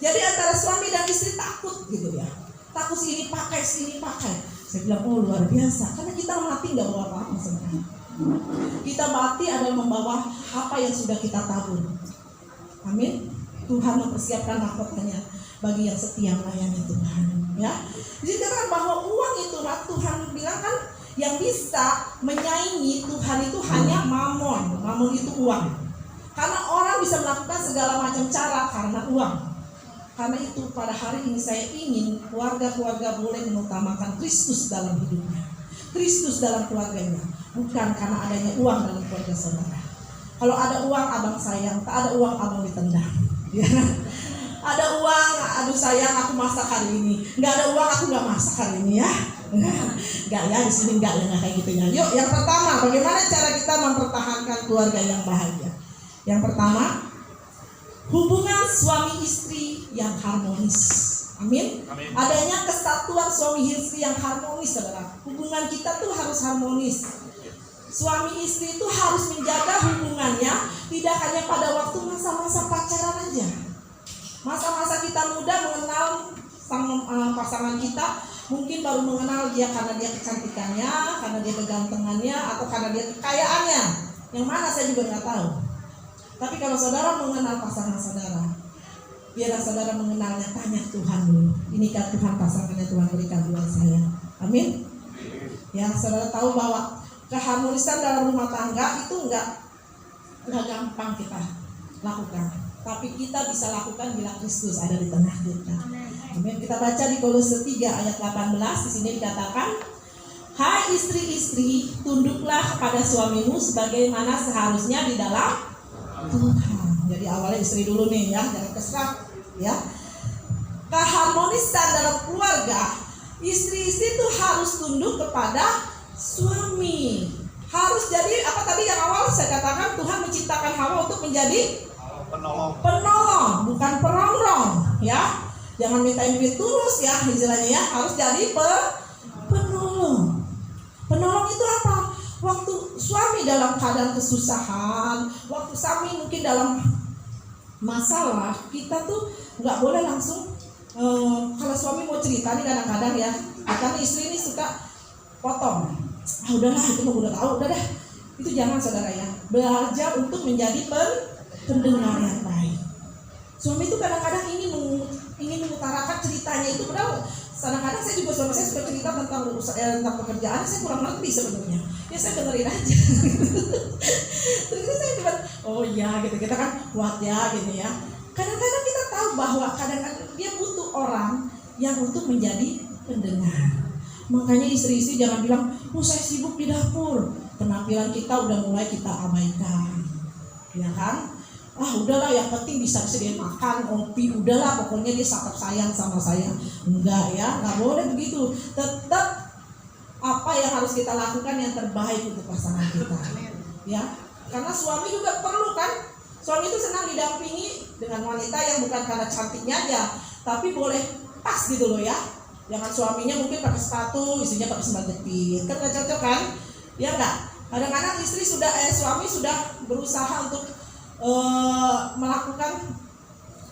Jadi antara suami dan istri takut gitu ya. Takut sini pakai, sini pakai. Saya bilang, oh luar biasa. Karena kita mati nggak bawa apa-apa sebenarnya. Kita mati adalah membawa apa yang sudah kita tabur. Amin. Tuhan mempersiapkan mahkotanya bagi yang setia melayani Tuhan. Ya, dikatakan bahwa uang itu, Tuhan bilang kan, yang bisa menyaingi Tuhan itu hanya mamon. Mamon itu uang. Karena orang bisa melakukan segala macam cara karena uang. Karena itu pada hari ini saya ingin keluarga-keluarga boleh mengutamakan Kristus dalam hidupnya, Kristus dalam keluarganya, bukan karena adanya uang dalam keluarga saudara. Kalau ada uang abang sayang, tak ada uang abang ditendang. Ya. Ada uang, aduh sayang aku masak hari ini. Nggak ada uang aku nggak masak hari ini ya. Nggak ya, di sini nggak ya, kayak gitu ya. Yuk, yang pertama, bagaimana cara kita mempertahankan keluarga yang bahagia? Yang pertama, hubungan suami istri yang harmonis. Amin. Adanya kesatuan suami istri yang harmonis, saudara. Hubungan kita tuh harus harmonis. Suami istri itu harus menjaga hubungannya tidak hanya pada waktu masa-masa pacaran aja. Masa-masa kita muda mengenal pasangan kita, mungkin baru mengenal dia karena dia kecantikannya, karena dia kegantengannya, atau karena dia kekayaannya. Yang mana saya juga nggak tahu. Tapi kalau saudara mengenal pasangan saudara, biarlah saudara mengenalnya, tanya Tuhan dulu. Inikah Tuhan pasangannya Tuhan berikan buat saya? Amin. Ya, saudara tahu bahwa keharmonisan dalam rumah tangga itu enggak gampang kita lakukan, tapi kita bisa lakukan bila Kristus ada di tengah kita. Amin. Kita baca di Kolose 3 ayat 18. Di sini dikatakan, hai istri-istri, tunduklah kepada suamimu sebagaimana seharusnya di dalam Tuhan. Jadi awalnya istri dulu nih ya, jangan keserak ya. Keharmonisan dalam keluarga, istri-istri itu harus tunduk kepada suami. Harus jadi apa tadi yang awal saya katakan, Tuhan menciptakan Hawa untuk menjadi penolong, bukan perongrong ya. Jangan minta duit tulus ya, istilahnya ya, harus jadi penolong. Penolong itu apa? Waktu suami dalam keadaan kesusahan, waktu suami mungkin dalam masalah, kita tuh nggak boleh langsung kalau suami mau cerita nih kadang-kadang ya, karena istri ini suka potong. Udahlah itu mah udah tahu, udah dah. Itu jangan saudara ya. Belajar untuk menjadi pendengar yang baik. Suami itu kadang-kadang ingin mengutarakan ceritanya itu, padahal kadang-kadang saya juga suami saya suka cerita tentang pekerjaan, saya kurang ngerti sebenarnya. Ya saya dengerin aja. Terus saya cuma, oh iya gitu, kita kan kuat ya gitu ya. Kadang-kadang kita tahu bahwa kadang-kadang dia butuh orang yang untuk menjadi pendengar. Makanya istri-istri jangan bilang, oh saya sibuk di dapur. Penampilan kita udah mulai kita abaikan, ya kan? Udahlah yang penting bisa disediain makan, kopi, udahlah pokoknya dia sangat sayang sama saya. Enggak ya, nggak boleh begitu. Tetap apa yang harus kita lakukan yang terbaik untuk pasangan kita, ya. Karena suami juga perlu kan. Suami itu senang didampingi dengan wanita yang bukan karena cantiknya aja, tapi boleh pas gitu loh ya. Jangan suaminya mungkin pakai sepatu, istrinya pakai sandal jepit, kan nggak cocok kan? Ya nggak. Kadang-kadang suami sudah berusaha untuk melakukan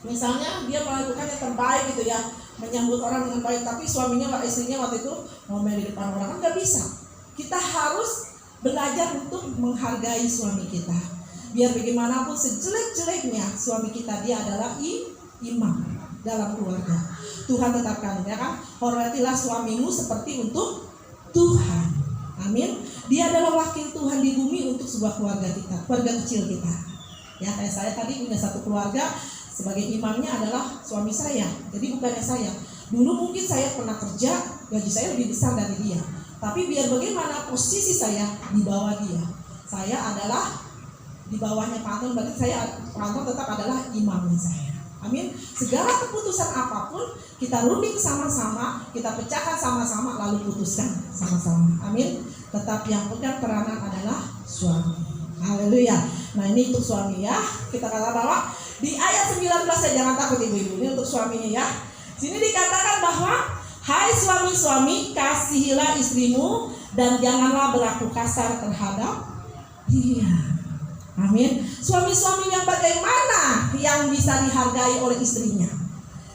Misalnya dia melakukan yang terbaik gitu ya, menyambut orang dengan baik, tapi suaminya, istrinya waktu itu ngomel di depan orang, kan nggak bisa. Kita harus belajar untuk menghargai suami kita. Biar bagaimanapun sejelek-jeleknya suami kita, dia adalah imam dalam keluarga. Tuhan tetapkan ya kan, hormatilah suamimu seperti untuk Tuhan. Amin. Dia adalah wakil Tuhan di bumi untuk sebuah keluarga kita, keluarga kecil kita. Ya, kayak saya tadi punya satu keluarga, sebagai imamnya adalah suami saya. Jadi bukannya saya. Dulu mungkin saya pernah kerja, gaji saya lebih besar dari dia. Tapi biar bagaimana posisi saya di bawah dia. Saya adalah di bawahnya Pak Anton, berarti Pak Anton tetap adalah imamnya saya. Amin. Segala keputusan apapun kita runding sama-sama, kita pecahkan sama-sama, lalu putuskan sama-sama. Amin. Tetap yang pegang peranan adalah suami. Haleluya. Nah ini untuk suami ya. Kita kata bahwa di ayat 19 ya, jangan takut ibu-ibu, ini untuk suaminya ya. Sini dikatakan bahwa hai suami-suami, kasihilah istrimu dan janganlah berlaku kasar terhadap dia. Amin. Suami-suami yang bagaimana yang bisa dihargai oleh istrinya?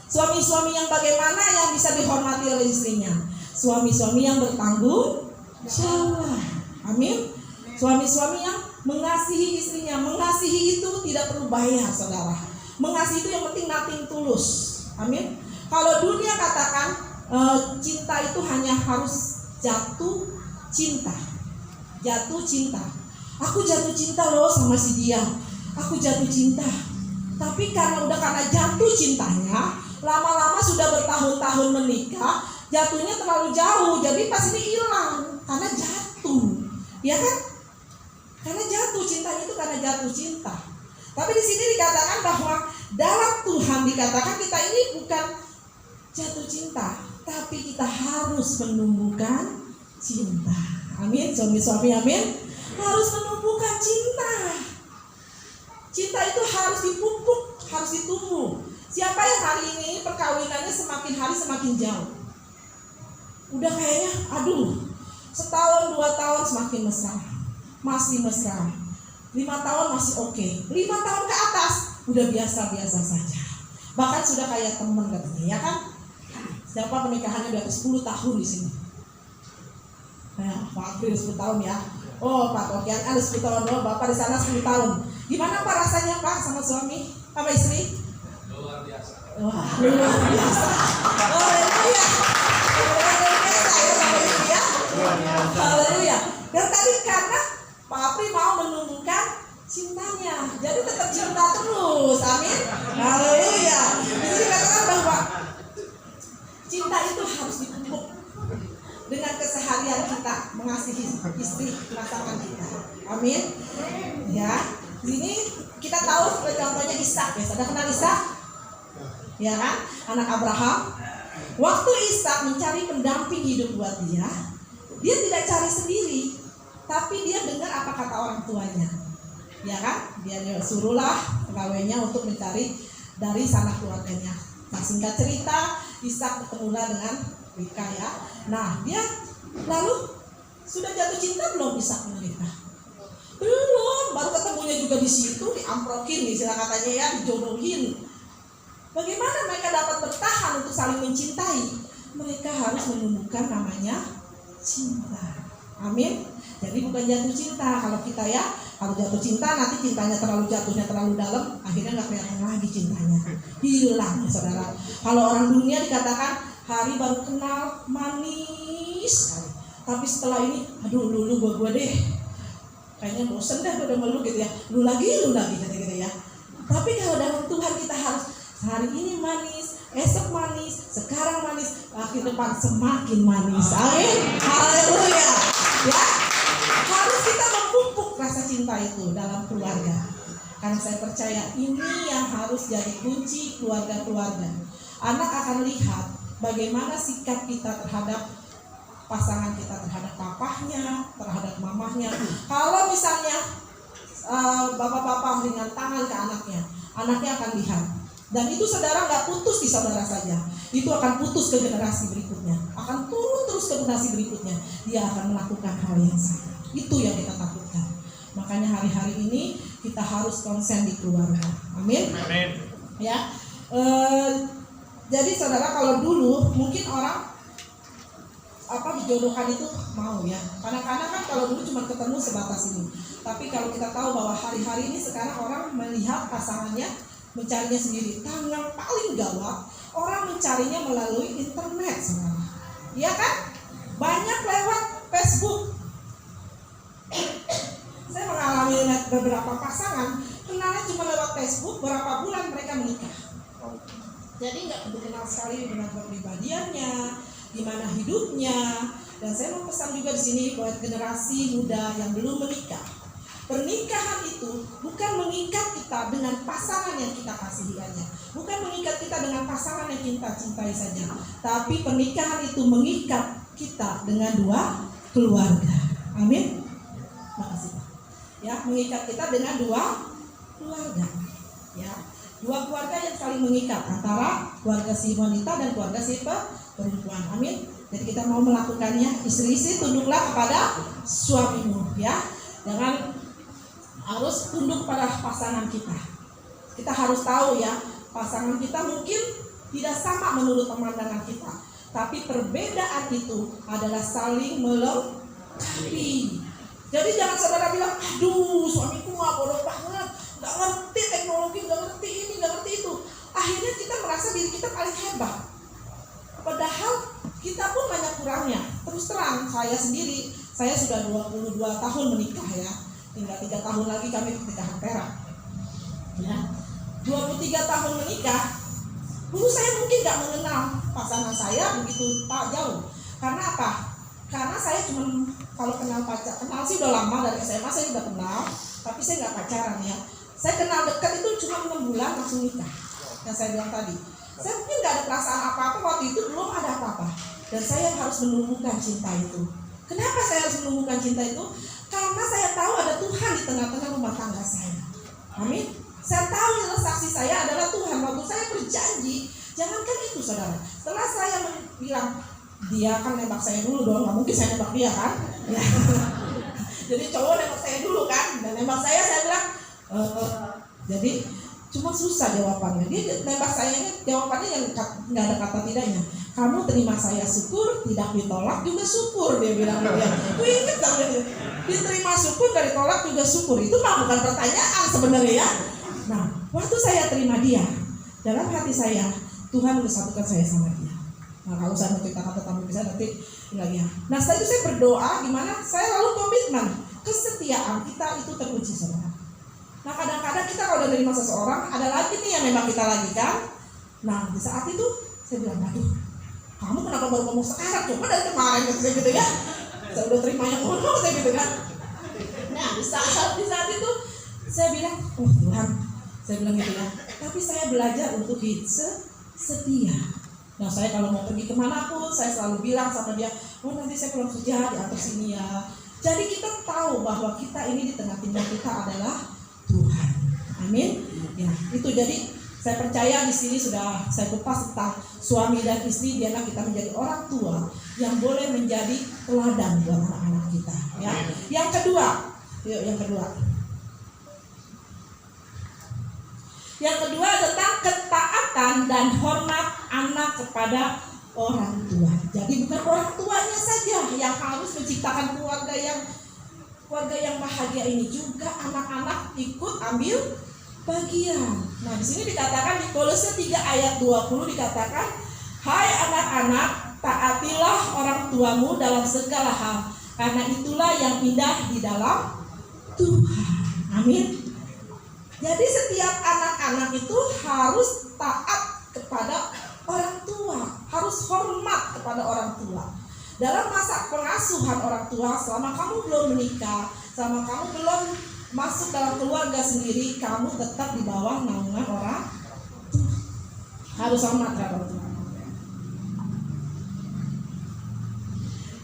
Suami-suami yang bagaimana yang bisa dihormati oleh istrinya? Suami-suami yang bertanggung jawab. Amin. Suami-suami yang mengasihi istrinya. Mengasihi itu tidak perlu bayar, saudara. Mengasihi itu yang penting nothing tulus. Amin. Kalau dunia katakan cinta itu hanya harus jatuh cinta. Jatuh cinta. Aku jatuh cinta loh sama si dia. Aku jatuh cinta. Tapi karena jatuh cintanya, lama-lama sudah bertahun-tahun menikah, jatuhnya terlalu jauh. Jadi pas ini hilang karena jatuh. Ya kan? Karena jatuh cintanya itu karena jatuh cinta. Tapi di sini dikatakan bahwa dalam Tuhan dikatakan kita ini bukan jatuh cinta, tapi kita harus menumbuhkan cinta. Amin. Suami-suami amin. Harus menumbuhkan cinta. Cinta itu harus dipupuk, harus ditumbuh. Siapa yang hari ini perkawinannya semakin hari semakin jauh? Udah kayaknya, setahun 2 tahun semakin mesra, masih mesra. 5 tahun masih oke. 5 tahun ke atas udah biasa-biasa saja. Bahkan sudah kayak teman katanya, ya kan? Siapa pernikahannya di atas 10 tahun di sini? Nah, Pak April 10 tahun ya. Oh, Pak Tokian ada 10 tahun doang, Bapak di sana 10 tahun. Gimana Pak rasanya Pak sama suami, sama istri? Luar biasa. Wah, luar biasa. Haleluya. Luar biasa ya sama istri ya. Haleluya. Dan tadi karena Pak April mau menumbuhkan cintanya, jadi tetap cinta terus. Amin. Haleluya. Jadi dikatakan bahwa cinta itu harus dipupuk dengan keseharian kita mengasihi istri pasangan kita. Amin. Ya. Di sini kita tahu sebagai contohnya Ishak. Ya, sudah kenal Ishak? Ya kan? Anak Abraham. Waktu Ishak mencari pendamping hidup buat dia tidak cari sendiri, tapi dia dengar apa kata orang tuanya. Ya kan? Dia suruhlah pegawainya untuk mencari dari sanak keluarganya. Nah, singkat cerita, Ishak bertemulah dengan Ribka ya. Nah, dia lalu sudah jatuh cinta belum Ishak dengan Ribka? Belum, baru ketemunya juga di situ, diamprokin, istilah katanya ya, dijodohin. Bagaimana mereka dapat bertahan untuk saling mencintai? Mereka harus menumbuhkan namanya cinta. Amin. Jadi bukan jatuh cinta. Kalau kita ya, kalau jatuh cinta nanti cintanya jatuhnya terlalu dalam, akhirnya nggak kelihatan lagi cintanya, hilang ya saudara. Kalau orang dunia dikatakan hari baru kenal manis, tapi setelah ini, lu gua deh, kayaknya bosen deh udah meluk gitu ya, lu lagi gitu ya. Tapi kalau dalam Tuhan kita harus hari ini manis, esok manis, sekarang manis, akhir depan semakin manis. Amin. Haleluya. Ya, harus kita memupuk rasa cinta itu dalam keluarga. Karena saya percaya ini yang harus jadi kunci keluarga-keluarga. Anak akan lihat bagaimana sikap kita terhadap pasangan kita, terhadap papahnya, terhadap mamahnya. Kalau misalnya bapak-bapak dengan tangan ke anaknya, anaknya akan lihat. Dan itu saudara nggak putus di saudara saja, itu akan putus ke generasi berikutnya, akan turun terus ke generasi berikutnya. Dia akan melakukan hal yang sama. Itu yang kita takutkan. Makanya hari-hari ini kita harus konsen di keluarga. Amin. Amin. Ya, Jadi saudara, kalau dulu mungkin orang dijodohkan itu mau ya. Kadang-kadang kan kalau dulu cuma ketemu sebatas ini. Tapi kalau kita tahu bahwa hari-hari ini sekarang orang melihat pasangannya, mencarinya sendiri. Yang paling gawat, orang mencarinya melalui internet, saudara. Iya kan? Banyak lewat Facebook. Saya mengalami beberapa pasangan kenalnya cuma lewat Facebook, berapa bulan mereka menikah. Jadi nggak kenal sekali dengan kepribadiannya, gimana hidupnya. Dan saya mau pesan juga di sini buat generasi muda yang belum menikah. Pernikahan itu bukan mengikat kita dengan pasangan yang kita kasihiannya, bukan mengikat kita dengan pasangan yang kita cintai saja, tapi pernikahan itu mengikat kita dengan dua keluarga. Amin. Makasih Pak. Ya, mengikat kita dengan dua keluarga. Ya, dua keluarga yang saling mengikat antara keluarga si wanita dan keluarga si perempuan. Amin. Jadi kita mau melakukannya. Istri-istri tunduklah kepada suamimu, ya. Jangan harus tunduk pada pasangan kita. Kita harus tahu ya, pasangan kita mungkin tidak sama menurut pemandangan kita, tapi perbedaan itu adalah saling melengkapi. Jadi jangan saudara bilang, aduh suamiku mah bodoh banget, gak ngerti teknologi, gak ngerti ini, gak ngerti itu. Akhirnya kita merasa diri kita paling hebat. Padahal kita pun banyak kurangnya. Terus terang, saya sendiri, saya sudah 22 tahun menikah ya. Tinggal 3 tahun lagi kami pernikahan perak. Ya. 23 tahun menikah. Dulu saya mungkin gak mengenal pasangan saya begitu jauh. Karena apa? Karena saya cuma kalau kenal sih udah lama, dari SMA saya udah kenal, tapi saya nggak pacaran ya. Saya kenal dekat itu cuma 6 bulan langsung nikah. Yang saya bilang tadi, saya mungkin nggak ada perasaan apa-apa waktu itu, belum ada apa-apa. Dan saya harus menumbuhkan cinta itu. Kenapa saya harus menumbuhkan cinta itu? Karena saya tahu ada Tuhan di tengah-tengah rumah tangga saya. Amin. Saya tahu yang saksi saya adalah Tuhan. Waktu saya berjanji, jangankan itu saudara. Setelah saya bilang, dia kan nembak saya dulu dong, nggak mungkin saya nembak dia kan? Ya. Jadi cowok nembak saya dulu kan, dan nembak saya bilang, jadi cuma susah jawabannya. Dia nembak saya ini jawabannya yang nggak ada kata tidaknya. Kamu terima saya syukur, tidak ditolak juga syukur, dia bilang ke dia. Ingat gak dia? Diterima syukur, gak ditolak juga syukur. Itu mah bukan pertanyaan sebenarnya ya. Nah, waktu saya terima dia, dalam hati saya Tuhan udah satukan saya sama dia. Nah, kalau saya mau ceritakan tentang bisa nanti lagi ya. Nah, setelah itu saya berdoa, gimana? Saya lalu komitmen, kesetiaan kita itu terkunci saudara. Nah, kadang-kadang kita kalau udah nerima seseorang, ada lagi nih yang nembak kita lagi kan. Nah, di saat itu saya bilang, aduh, kamu kenapa baru ngomong sekarang? Coba dari kemarin saya gitu ya. Saya udah terima yang ngomong saya gitu kan. Nah, di saat itu saya bilang, oh Tuhan, saya bilang gitu ya. Tapi saya belajar untuk setia. Nah, saya kalau mau pergi kemana pun, saya selalu bilang sama dia, oh nanti saya pulang kerja diantar sini ya. Jadi kita tahu bahwa kita ini di tengah-tengah kita adalah Tuhan. Amin. Ya, itu jadi saya percaya di sini sudah saya kupas tentang suami dan istri, biarlah kita menjadi orang tua yang boleh menjadi teladan buat anak-anak kita. Ya. Yang kedua, tentang ketaatan dan hormat anak kepada orang tua. Jadi bukan orang tuanya saja yang harus menciptakan keluarga yang bahagia ini, juga anak-anak ikut ambil bagian. Nah, di sini dikatakan di Kolose 3 ayat 20 dikatakan, hai anak-anak, taatilah orang tuamu dalam segala hal, karena itulah yang indah di dalam Tuhan. Amin. Jadi setiap anak-anak itu harus taat kepada orang tua, harus hormat kepada orang tua. Dalam masa pengasuhan orang tua, selama kamu belum menikah, selama kamu belum masuk dalam keluarga sendiri, kamu tetap di bawah naungan orang tua. Harus hormat terhadap Tuhan.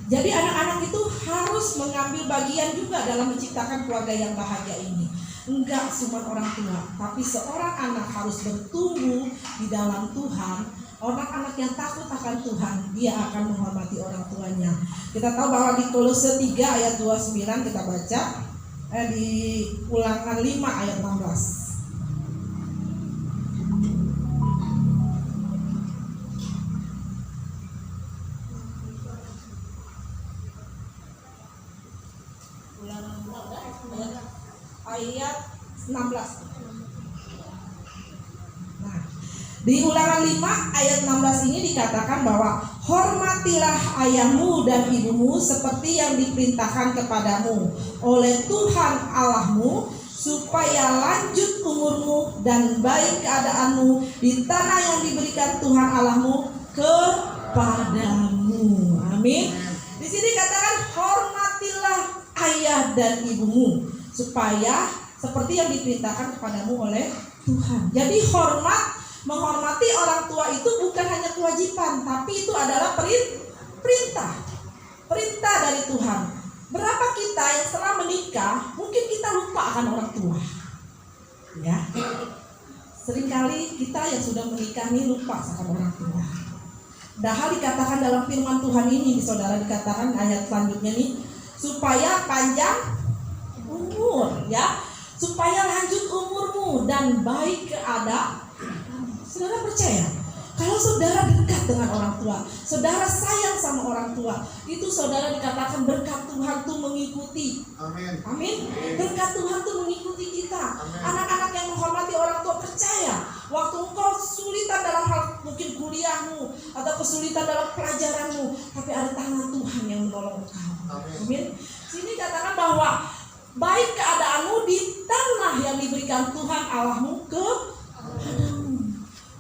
Jadi anak-anak itu harus mengambil bagian juga dalam menciptakan keluarga yang bahagia ini. Enggak cuma orang tua, tapi seorang anak harus bertumbuh di dalam Tuhan. Anak-anak yang takut akan Tuhan, dia akan menghormati orang tuanya. Kita tahu bahwa di Kolose 3 ayat 29 kita baca, di Ulangan 5 ayat 16. 16. Nah, di Ulangan 5 ayat 16 ini dikatakan bahwa hormatilah ayahmu dan ibumu seperti yang diperintahkan kepadamu oleh Tuhan Allahmu, supaya lanjut umurmu dan baik keadaanmu di tanah yang diberikan Tuhan Allahmu kepadamu. Amin. Di sini katakan hormatilah ayah dan ibumu supaya seperti yang diperintahkan kepadamu oleh Tuhan. Jadi menghormati orang tua itu bukan hanya kewajiban, tapi itu adalah perintah dari Tuhan. Berapa kita yang setelah menikah mungkin kita lupa akan orang tua, ya. Seringkali kita yang sudah menikah ini lupa akan orang tua. Padahal dikatakan dalam firman Tuhan ini, saudara, dikatakan ayat selanjutnya nih, supaya panjang umur, ya, supaya lanjut umurmu dan baik keadaan. Saudara percaya? Kalau saudara dekat dengan orang tua, saudara sayang sama orang tua, itu saudara dikatakan berkat Tuhan tuh mengikuti. Amin. Amin. Berkat Tuhan tuh mengikuti kita. Anak-anak yang menghormati orang tua, percaya, waktu engkau kesulitan dalam hal mungkin kuliahmu atau kesulitan dalam pelajaranmu, tapi ada tangan Tuhan yang menolong engkau. Amin. Sini katakan bahwa baik keadaanmu di tanah yang diberikan Tuhan Allahmu kepadamu.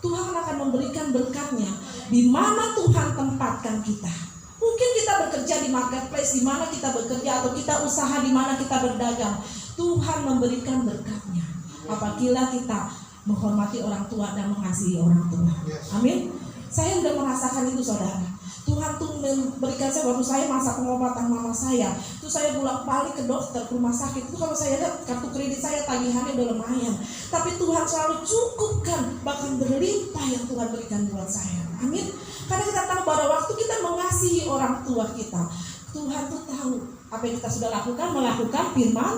Tuhan akan memberikan berkatnya di mana Tuhan tempatkan kita. Mungkin kita bekerja di marketplace, di mana kita bekerja, atau kita usaha di mana kita berdagang. Tuhan memberikan berkatnya apabila kita menghormati orang tua dan mengasihi orang tua. Amin. Saya sudah merasakan itu, saudara. Tuhan tuh memberikan saya, waktu saya masa pengobatan mama saya, itu saya bolak-balik ke dokter, ke rumah sakit. Itu kalau saya lihat kartu kredit saya tagihannya udah lumayan, tapi Tuhan selalu cukupkan, bahkan berlimpah yang Tuhan berikan buat saya. Amin. Karena kita tahu pada waktu kita mengasihi orang tua kita, Tuhan tuh tahu apa yang kita sudah melakukan firman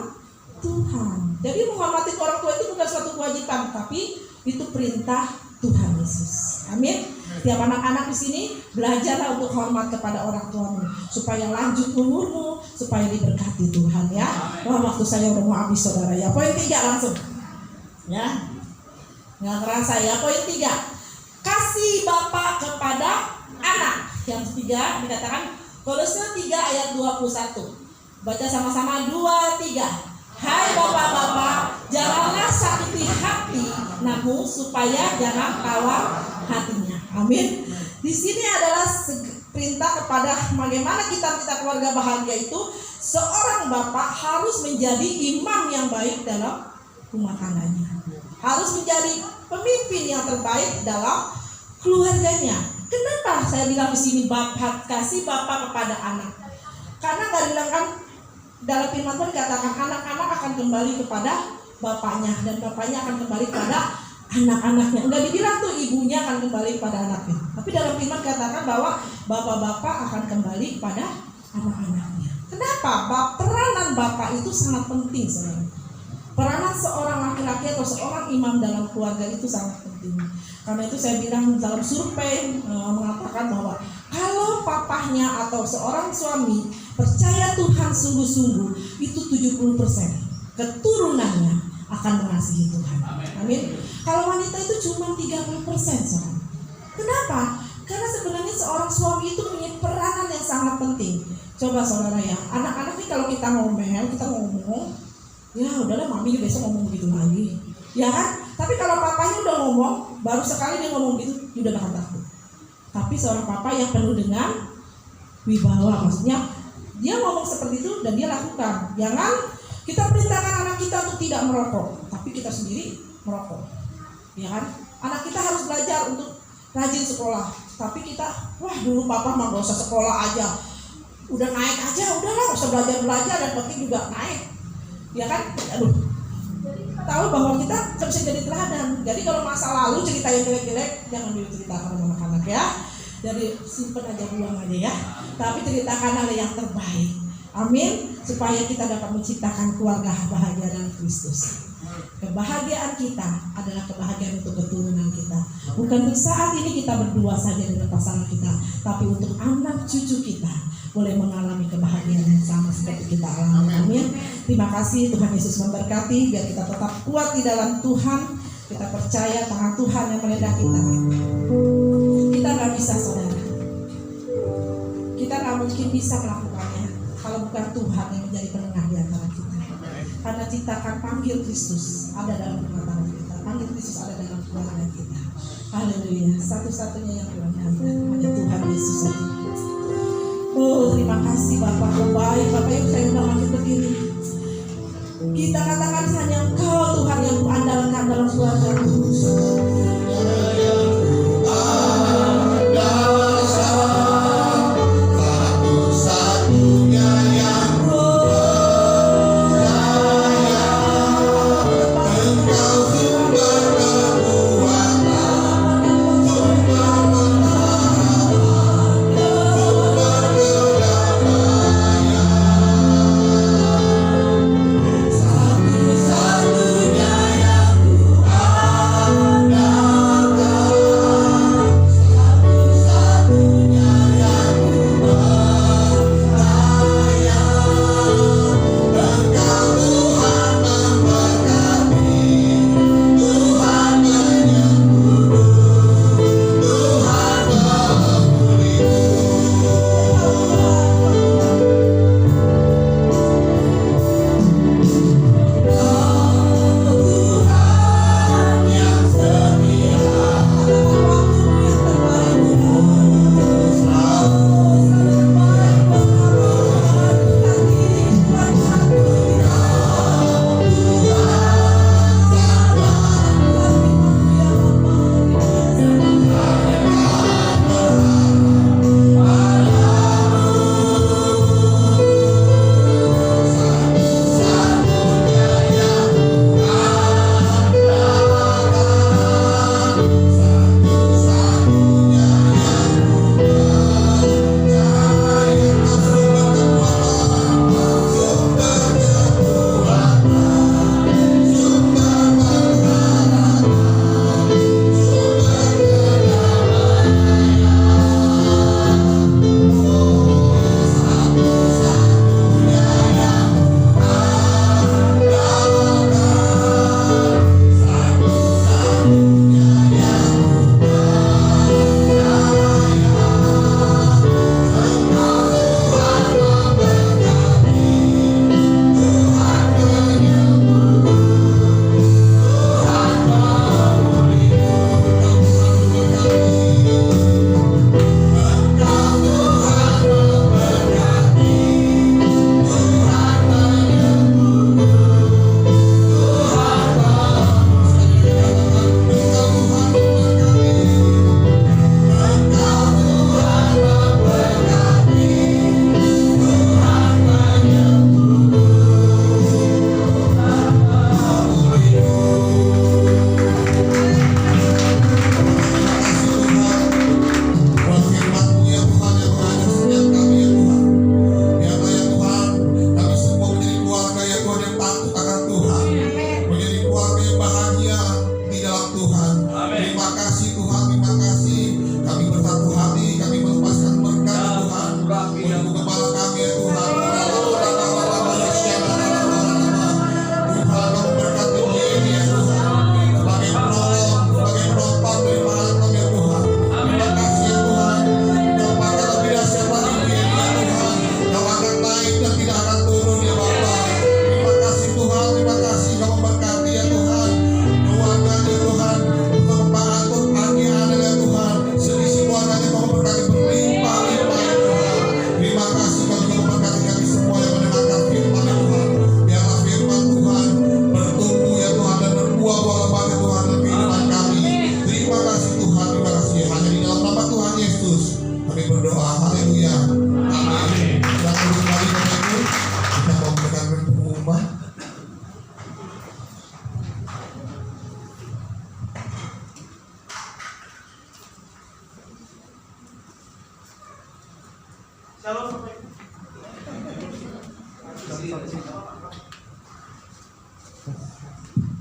Tuhan. Jadi menghormati orang tua itu bukan suatu kewajiban, tapi itu perintah Tuhan Yesus. Amin. Tiap anak-anak di sini belajarlah untuk hormat kepada orang tuamu supaya lanjut umurmu, supaya diberkati Tuhan, ya. Wah, waktu saya udah mau habis, saudara, ya. Poin 3 langsung, ya. Nggak kerasa, ya. Poin 3, kasih bapak kepada anak. Yang ketiga dikatakan Kolose 3 ayat 21. Baca sama-sama, 2, 3. Hai bapak-bapak, janganlah sakiti hati anakmu supaya jangan tawar hatinya. Amin. Di sini adalah perintah kepada bagaimana kita keluarga bahagia itu. Seorang bapak harus menjadi imam yang baik dalam rumah tangganya. Harus menjadi pemimpin yang terbaik dalam keluarganya. Kenapa saya bilang di sini bapak, kasih bapak kepada anak? Karena nggak bilang kan dalam firman Tuhan dikatakan anak-anak akan kembali kepada bapaknya dan bapaknya akan kembali kepada anak-anaknya. Enggak dibilang tuh ibunya akan kembali kepada anaknya. Tapi dalam firman katakan bahwa bapak-bapak akan kembali kepada anak-anaknya. Kenapa? Peranan bapak itu sangat penting, saudara. Peranan seorang laki-laki atau seorang imam dalam keluarga itu sangat penting. Karena itu saya bilang dalam survei mengatakan bahwa kalau papahnya atau seorang suami percaya Tuhan sungguh-sungguh, itu 70% keturunannya akan mengasihi Tuhan. Amin. Kalau wanita itu cuma 30%, saudara. Kenapa? Karena sebenarnya seorang suami itu punya peranan yang sangat penting. Coba saudara, ya, anak-anak ini kalau kita ngomong, ya udahlah mami besok ngomong begitu lagi, ya kan? Tapi kalau papanya udah ngomong, baru sekali dia ngomong gitu, dia udah bakal takut. Tapi seorang papa yang penuh dengan wibawa, maksudnya dia ngomong seperti itu dan dia lakukan. Jangan kita perintahkan anak kita untuk tidak merokok, tapi kita sendiri merokok, ya kan? Anak kita harus belajar untuk rajin sekolah, tapi kita, wah dulu papa mah gak usah sekolah aja, udah naik aja, udahlah gak usah belajar dan penting juga naik, ya kan? Aduh, tahu bahwa kita bisa jadi teladan. Jadi kalau masa lalu cerita yang jelek-jelek jangan diceritakan sama anak-anak, ya. Jadi simpen aja, buang aja, ya. Tapi ceritakan hal yang terbaik. Amin. Supaya kita dapat menciptakan keluarga bahagia dalam Kristus. Kebahagiaan kita adalah kebahagiaan untuk keturunan kita. Bukan untuk saat ini kita berdua saja dengan pasangan kita, tapi untuk anak cucu kita boleh mengalami kebahagiaan yang sama seperti kita alami. Amin. Terima kasih, Tuhan Yesus memberkati. Biar kita tetap kuat di dalam Tuhan. Kita percaya tangan Tuhan yang meredah kita. Kita nggak bisa, saudara. Kita nggak mungkin bisa melakukannya kalau bukan Tuhan yang menjadi penengah di antara kita. Karena kita akan panggil Kristus ada dalam rumah tangga kita, panggil Kristus ada dalam keluarga kita. Haleluya. Satu-satunya yang Tuhan hanya Tuhan Yesus saja. Oh, terima kasih Bapak yang baik. Bapak yang saya undang makin berdiri. Kita katakan hanya Engkau Tuhan yang kuandalkan dalam keluarga.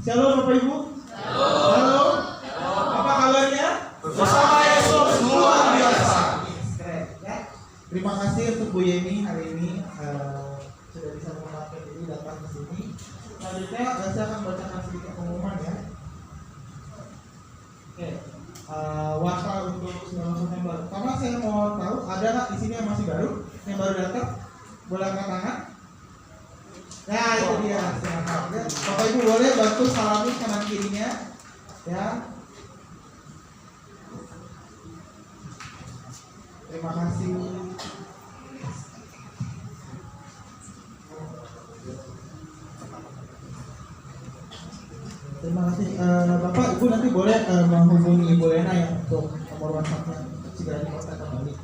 Shalom Bapak Ibu. Shalom. Apa kabarnya? Bersama Yesus luar biasa. Keren ya. Terima kasih untuk Bu Yeni hari ini sudah bisa menyempatkan diri datang ke sini. Selanjutnya saya akan bacakan sedikit pengumuman ya. Oke. Wasa untuk 19 November. Karena saya mau tahu ada nggak di sini yang masih baru, yang baru datang? Boleh angkat tangan? Nah itu dia. Silakan. Ya. Bapak Ibu boleh bantu salami kanan kirinya, ya. Terima kasih. Terima kasih Bapak Ibu, nanti boleh menghubungi Ibu Lena ya untuk nomor WhatsApp-nya untuk segera dikontak kembali.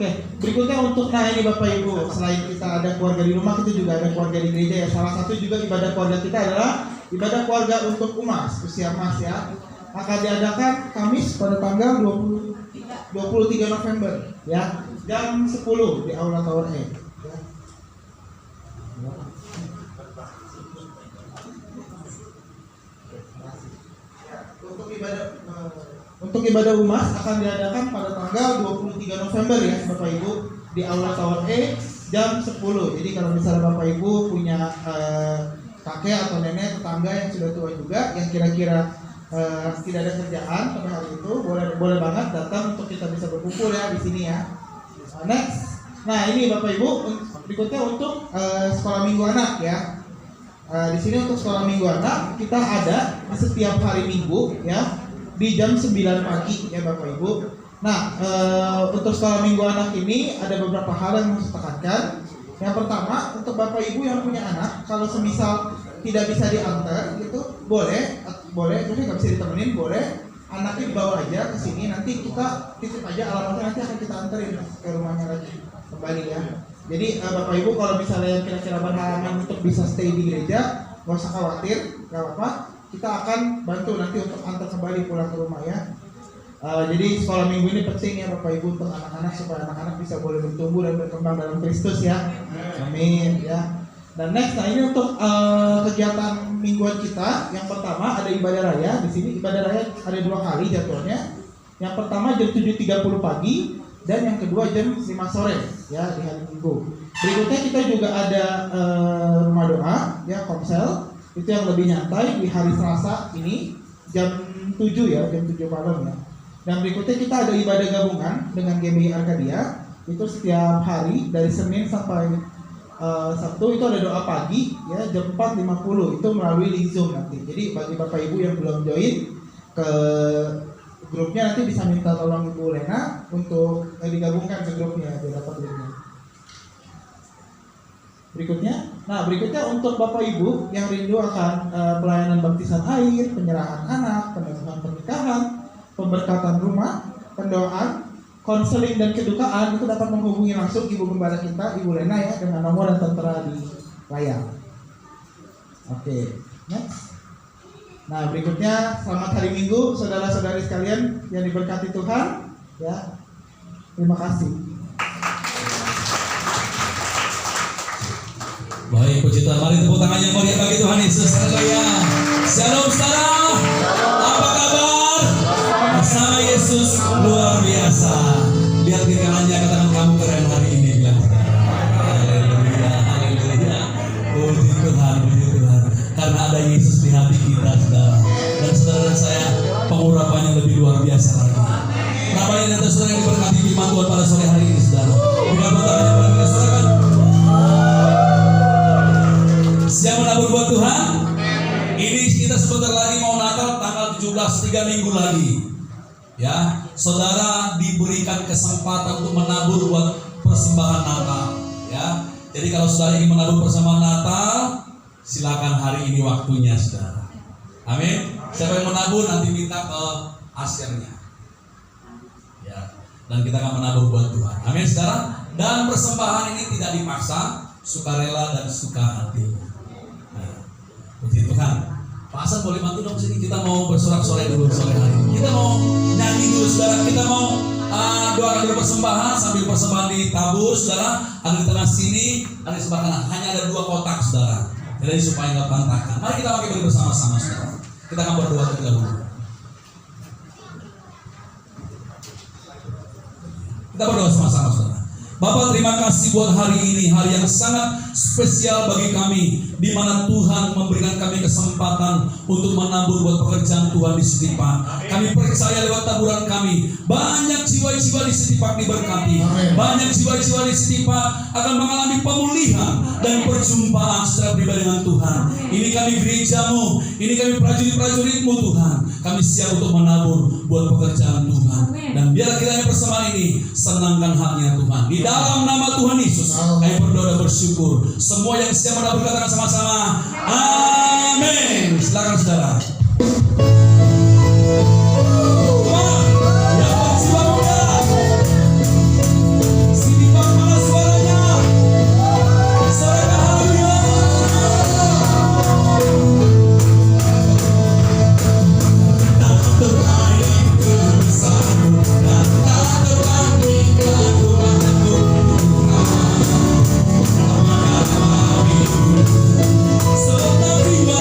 Oke, berikutnya untuk ini Bapak Ibu, selain kita ada keluarga di rumah, kita juga ada keluarga di gereja ya. Salah satu juga ibadah keluarga kita adalah ibadah keluarga untuk umas, usia emas ya. Akan diadakan Kamis pada tanggal 23 November ya, jam 10 di Aula Tower E. Ya. Untuk ibadah umas akan diadakan pada tanggal 23 November ya Bapak Ibu di Aula Tower E jam 10. Jadi kalau misalnya Bapak Ibu punya kakek atau nenek tetangga yang sudah tua juga yang kira-kira tidak ada kerjaan pada hari itu, boleh banget datang untuk kita bisa berkumpul ya di sini ya. Next. Nah, ini Bapak Ibu berikutnya untuk sekolah minggu anak ya. Di sini untuk sekolah minggu anak kita ada di setiap hari Minggu ya di jam 9 pagi ya Bapak Ibu. Nah, untuk sekolah minggu anak ini ada beberapa hal yang harus tekankan. Yang pertama, untuk Bapak Ibu yang punya anak, kalau semisal tidak bisa diantar gitu, boleh, jadi nggak bisa ditemenin, boleh anaknya dibawa aja ke sini. Nanti kita titip aja alamatnya, nanti akan kita anterin ke rumahnya lagi kembali ya. Jadi Bapak Ibu kalau misalnya kira-kira berhalangan untuk bisa stay di gereja, nggak usah khawatir, nggak apa-apa. Kita akan bantu nanti untuk antar kembali pulang ke rumah ya. Jadi sekolah minggu ini penting ya Bapak Ibu untuk anak-anak supaya anak-anak bisa boleh bertumbuh dan berkembang dalam Kristus ya. Amin ya. Dan next, nah ini untuk kegiatan mingguan kita. Yang pertama ada ibadah raya di sini. Ibadah raya ada 2 kali jadwalnya. Yang pertama jam 7.30 pagi dan yang kedua jam 5 sore ya di hari Minggu. Berikutnya kita juga ada rumah doa ya, komsel. Itu yang lebih nyantai di hari Selasa ini jam 7 ya, jam 7 malam ya. Dan berikutnya kita ada ibadah gabungan dengan GBI Arkadia. Itu setiap hari dari Senin sampai Sabtu itu ada doa pagi ya jam 4.50 itu melalui link Zoom nanti. Jadi bagi Bapak Ibu yang belum join ke grupnya nanti bisa minta tolong Ibu Lena untuk digabungkan ke grupnya biar dapat linknya. Berikutnya untuk Bapak Ibu yang rindu akan pelayanan baptisan air, penyerahan anak, peneguhan pernikahan, pemberkatan rumah, pendoaan, konseling dan kedukaan, itu dapat menghubungi langsung Ibu Gembala kita, Ibu Lena ya, dengan nomor yang tertera di layar. Oke, next. Nah, berikutnya selamat hari Minggu saudara-saudari sekalian yang diberkati Tuhan ya. Terima kasih. Baik, puji Tuhan. Mari tepuk tangan yang meriah bagi Tuhan Yesus. Haleluya. Shalom saudara. Apa kabar? Bersama Yesus luar biasa. Lihat kiri kanannya, katakan kamu keren hari ini. Bilang. Haleluya, haleluya. Puji Tuhan, puji Tuhan. Karena ada Yesus di hati kita, saudara. Dan saudara dan saya, pengurapannya lebih luar biasa lagi. Namanya dan saudara yang diberkati firman Tuhan pada sore hari ini, saudara. Bila bertanya kepada kita, saudara. Siap menabur buat Tuhan. Ini kita sebentar lagi mau Natal tanggal 17, 3 minggu lagi. Ya, saudara diberikan kesempatan untuk menabur buat persembahan Natal. Ya, jadi kalau saudara ingin menabur persembahan Natal, silakan hari ini waktunya, saudara. Amin. Siapa yang menabur nanti minta ke asirnya. Ya, dan kita akan menabur buat Tuhan. Amin, saudara. Dan persembahan ini tidak dipaksa, sukarela dan suka hati. Puji Tuhan. Pak Hasan boleh bantu dong sini, kita mau bersorak-sorai dulu sore hari ini. Kita mau nyanyi dulu saudara, kita mau doakan dulu persembahan sambil persembahan ditabur saudara. Ada di tengah sini, ada di sebelah kanan. Hanya ada 2 kotak saudara. Jadi supaya nggak berantakan. Mari kita pakai beri bersama-sama saudara. Kita akan berdoa terlebih dahulu. Kita berdoa sama-sama, saudara. Bapak, terima kasih buat hari ini, hari yang sangat spesial bagi kami, di mana Tuhan memberikan kami kesempatan untuk menabur buat pekerjaan Tuhan di Setipak. Kami percaya lewat taburan kami, banyak jiwa-jiwa di Setipak diberkati. Banyak jiwa-jiwa di Setipak akan mengalami pemulihan dan perjumpaan secara pribadi dengan Tuhan. Ini kami gerejamu, ini kami prajurit-prajuritmu Tuhan. Kami siap untuk menabur buat pekerjaan Tuhan. Dan biar kiranya persembahan ini senangkan hatinya Tuhan. Di dalam nama Tuhan Yesus, kami berdoa dan bersyukur. Semua yang siap menabur katakan sama-sama, amin. Silakan saudara. Ya jiwa muda, Setipak mana suaranya? Sorakan haleluya. Tak terbaik kebesaran, dan tak terbanding keagunganmu Tuhan. Serta tiba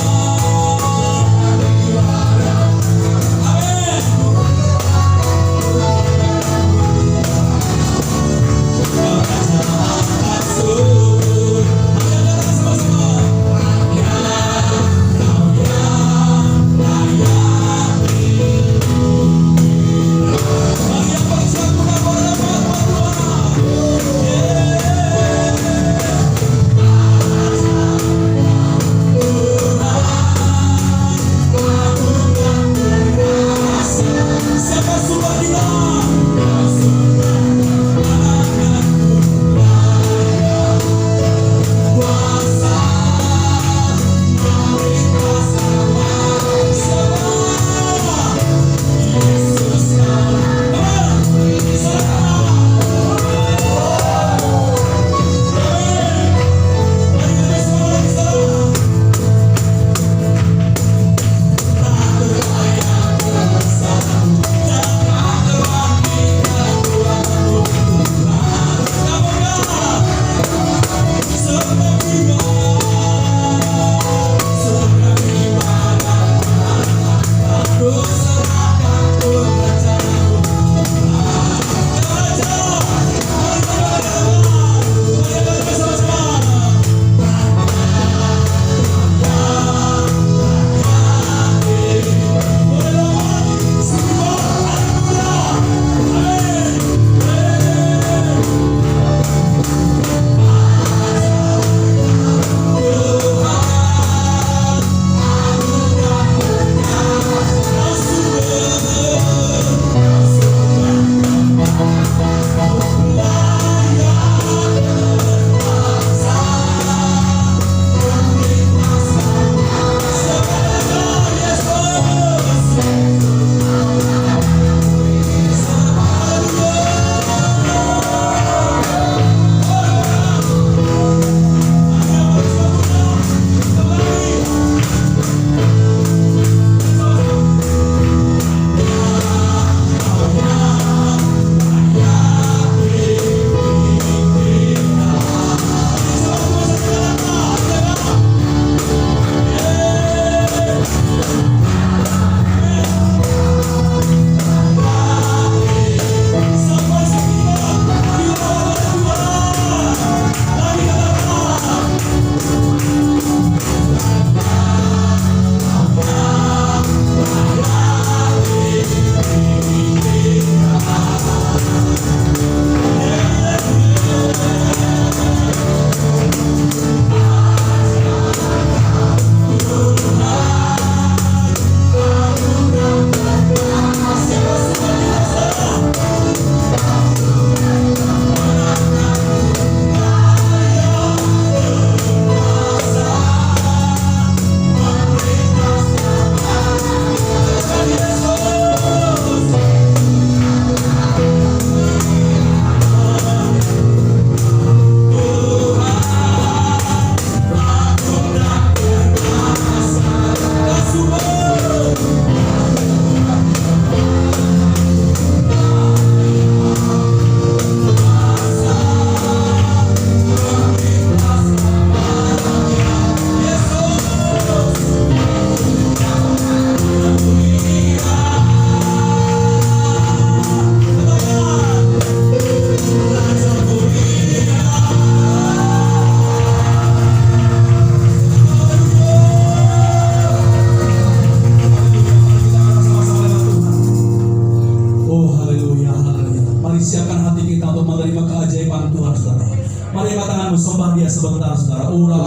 angkat sembah dia sebentar saudara. Ura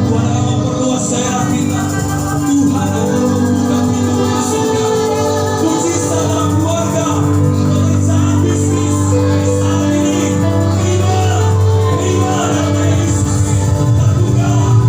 Tuhan akan memperluas daerah kita. Tuhan akan membuka pintu surga. Mujizat dalam keluarga, pekerjaan, bisnis, saat ini. Terima nama Yesus. Terbuka nama Yesus.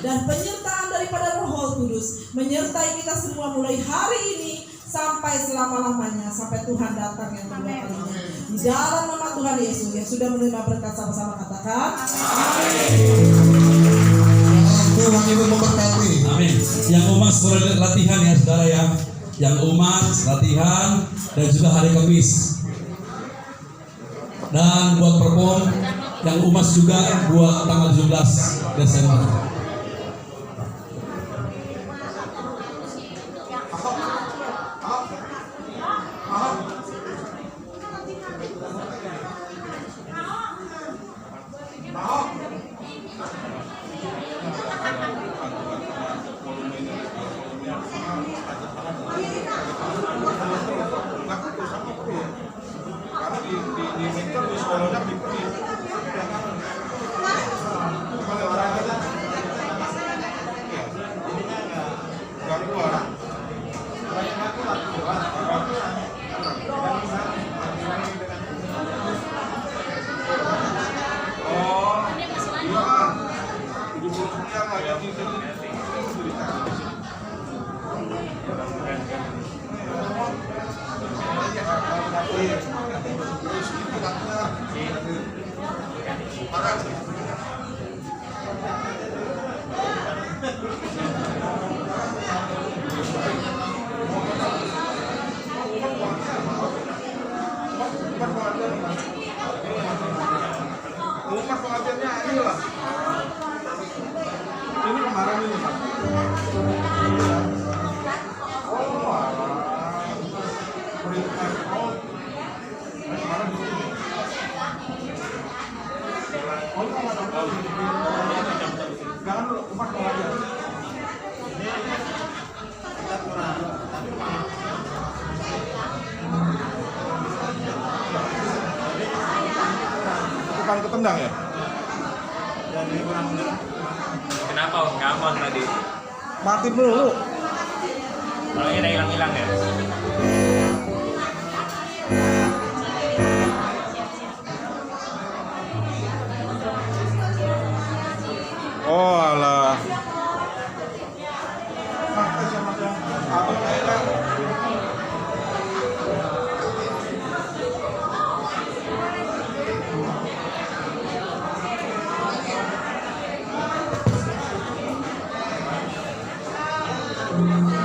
dan penyertaan daripada Roh Kudus menyertai kita semua mulai hari ini sampai selama-lamanya, sampai Tuhan datang yang kedua kalinya. Di dalam nama Tuhan Yesus yang sudah menerima berkat sama-sama katakan Tuhan Ibu memberkati. Amin. Yang umat boleh latihan ya saudara ya. Yang umat latihan dan juga hari Kamis. Dan buat perform yang umat juga buat tanggal 17 Desember. Jangan dulu, umat mau aja. Bukan ketendang ya? Kenapa Om? Nggak aman tadi. Mati dulu. Kalau ini udah hilang-hilang ya. Oh alah. Thank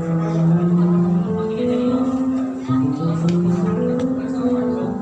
you.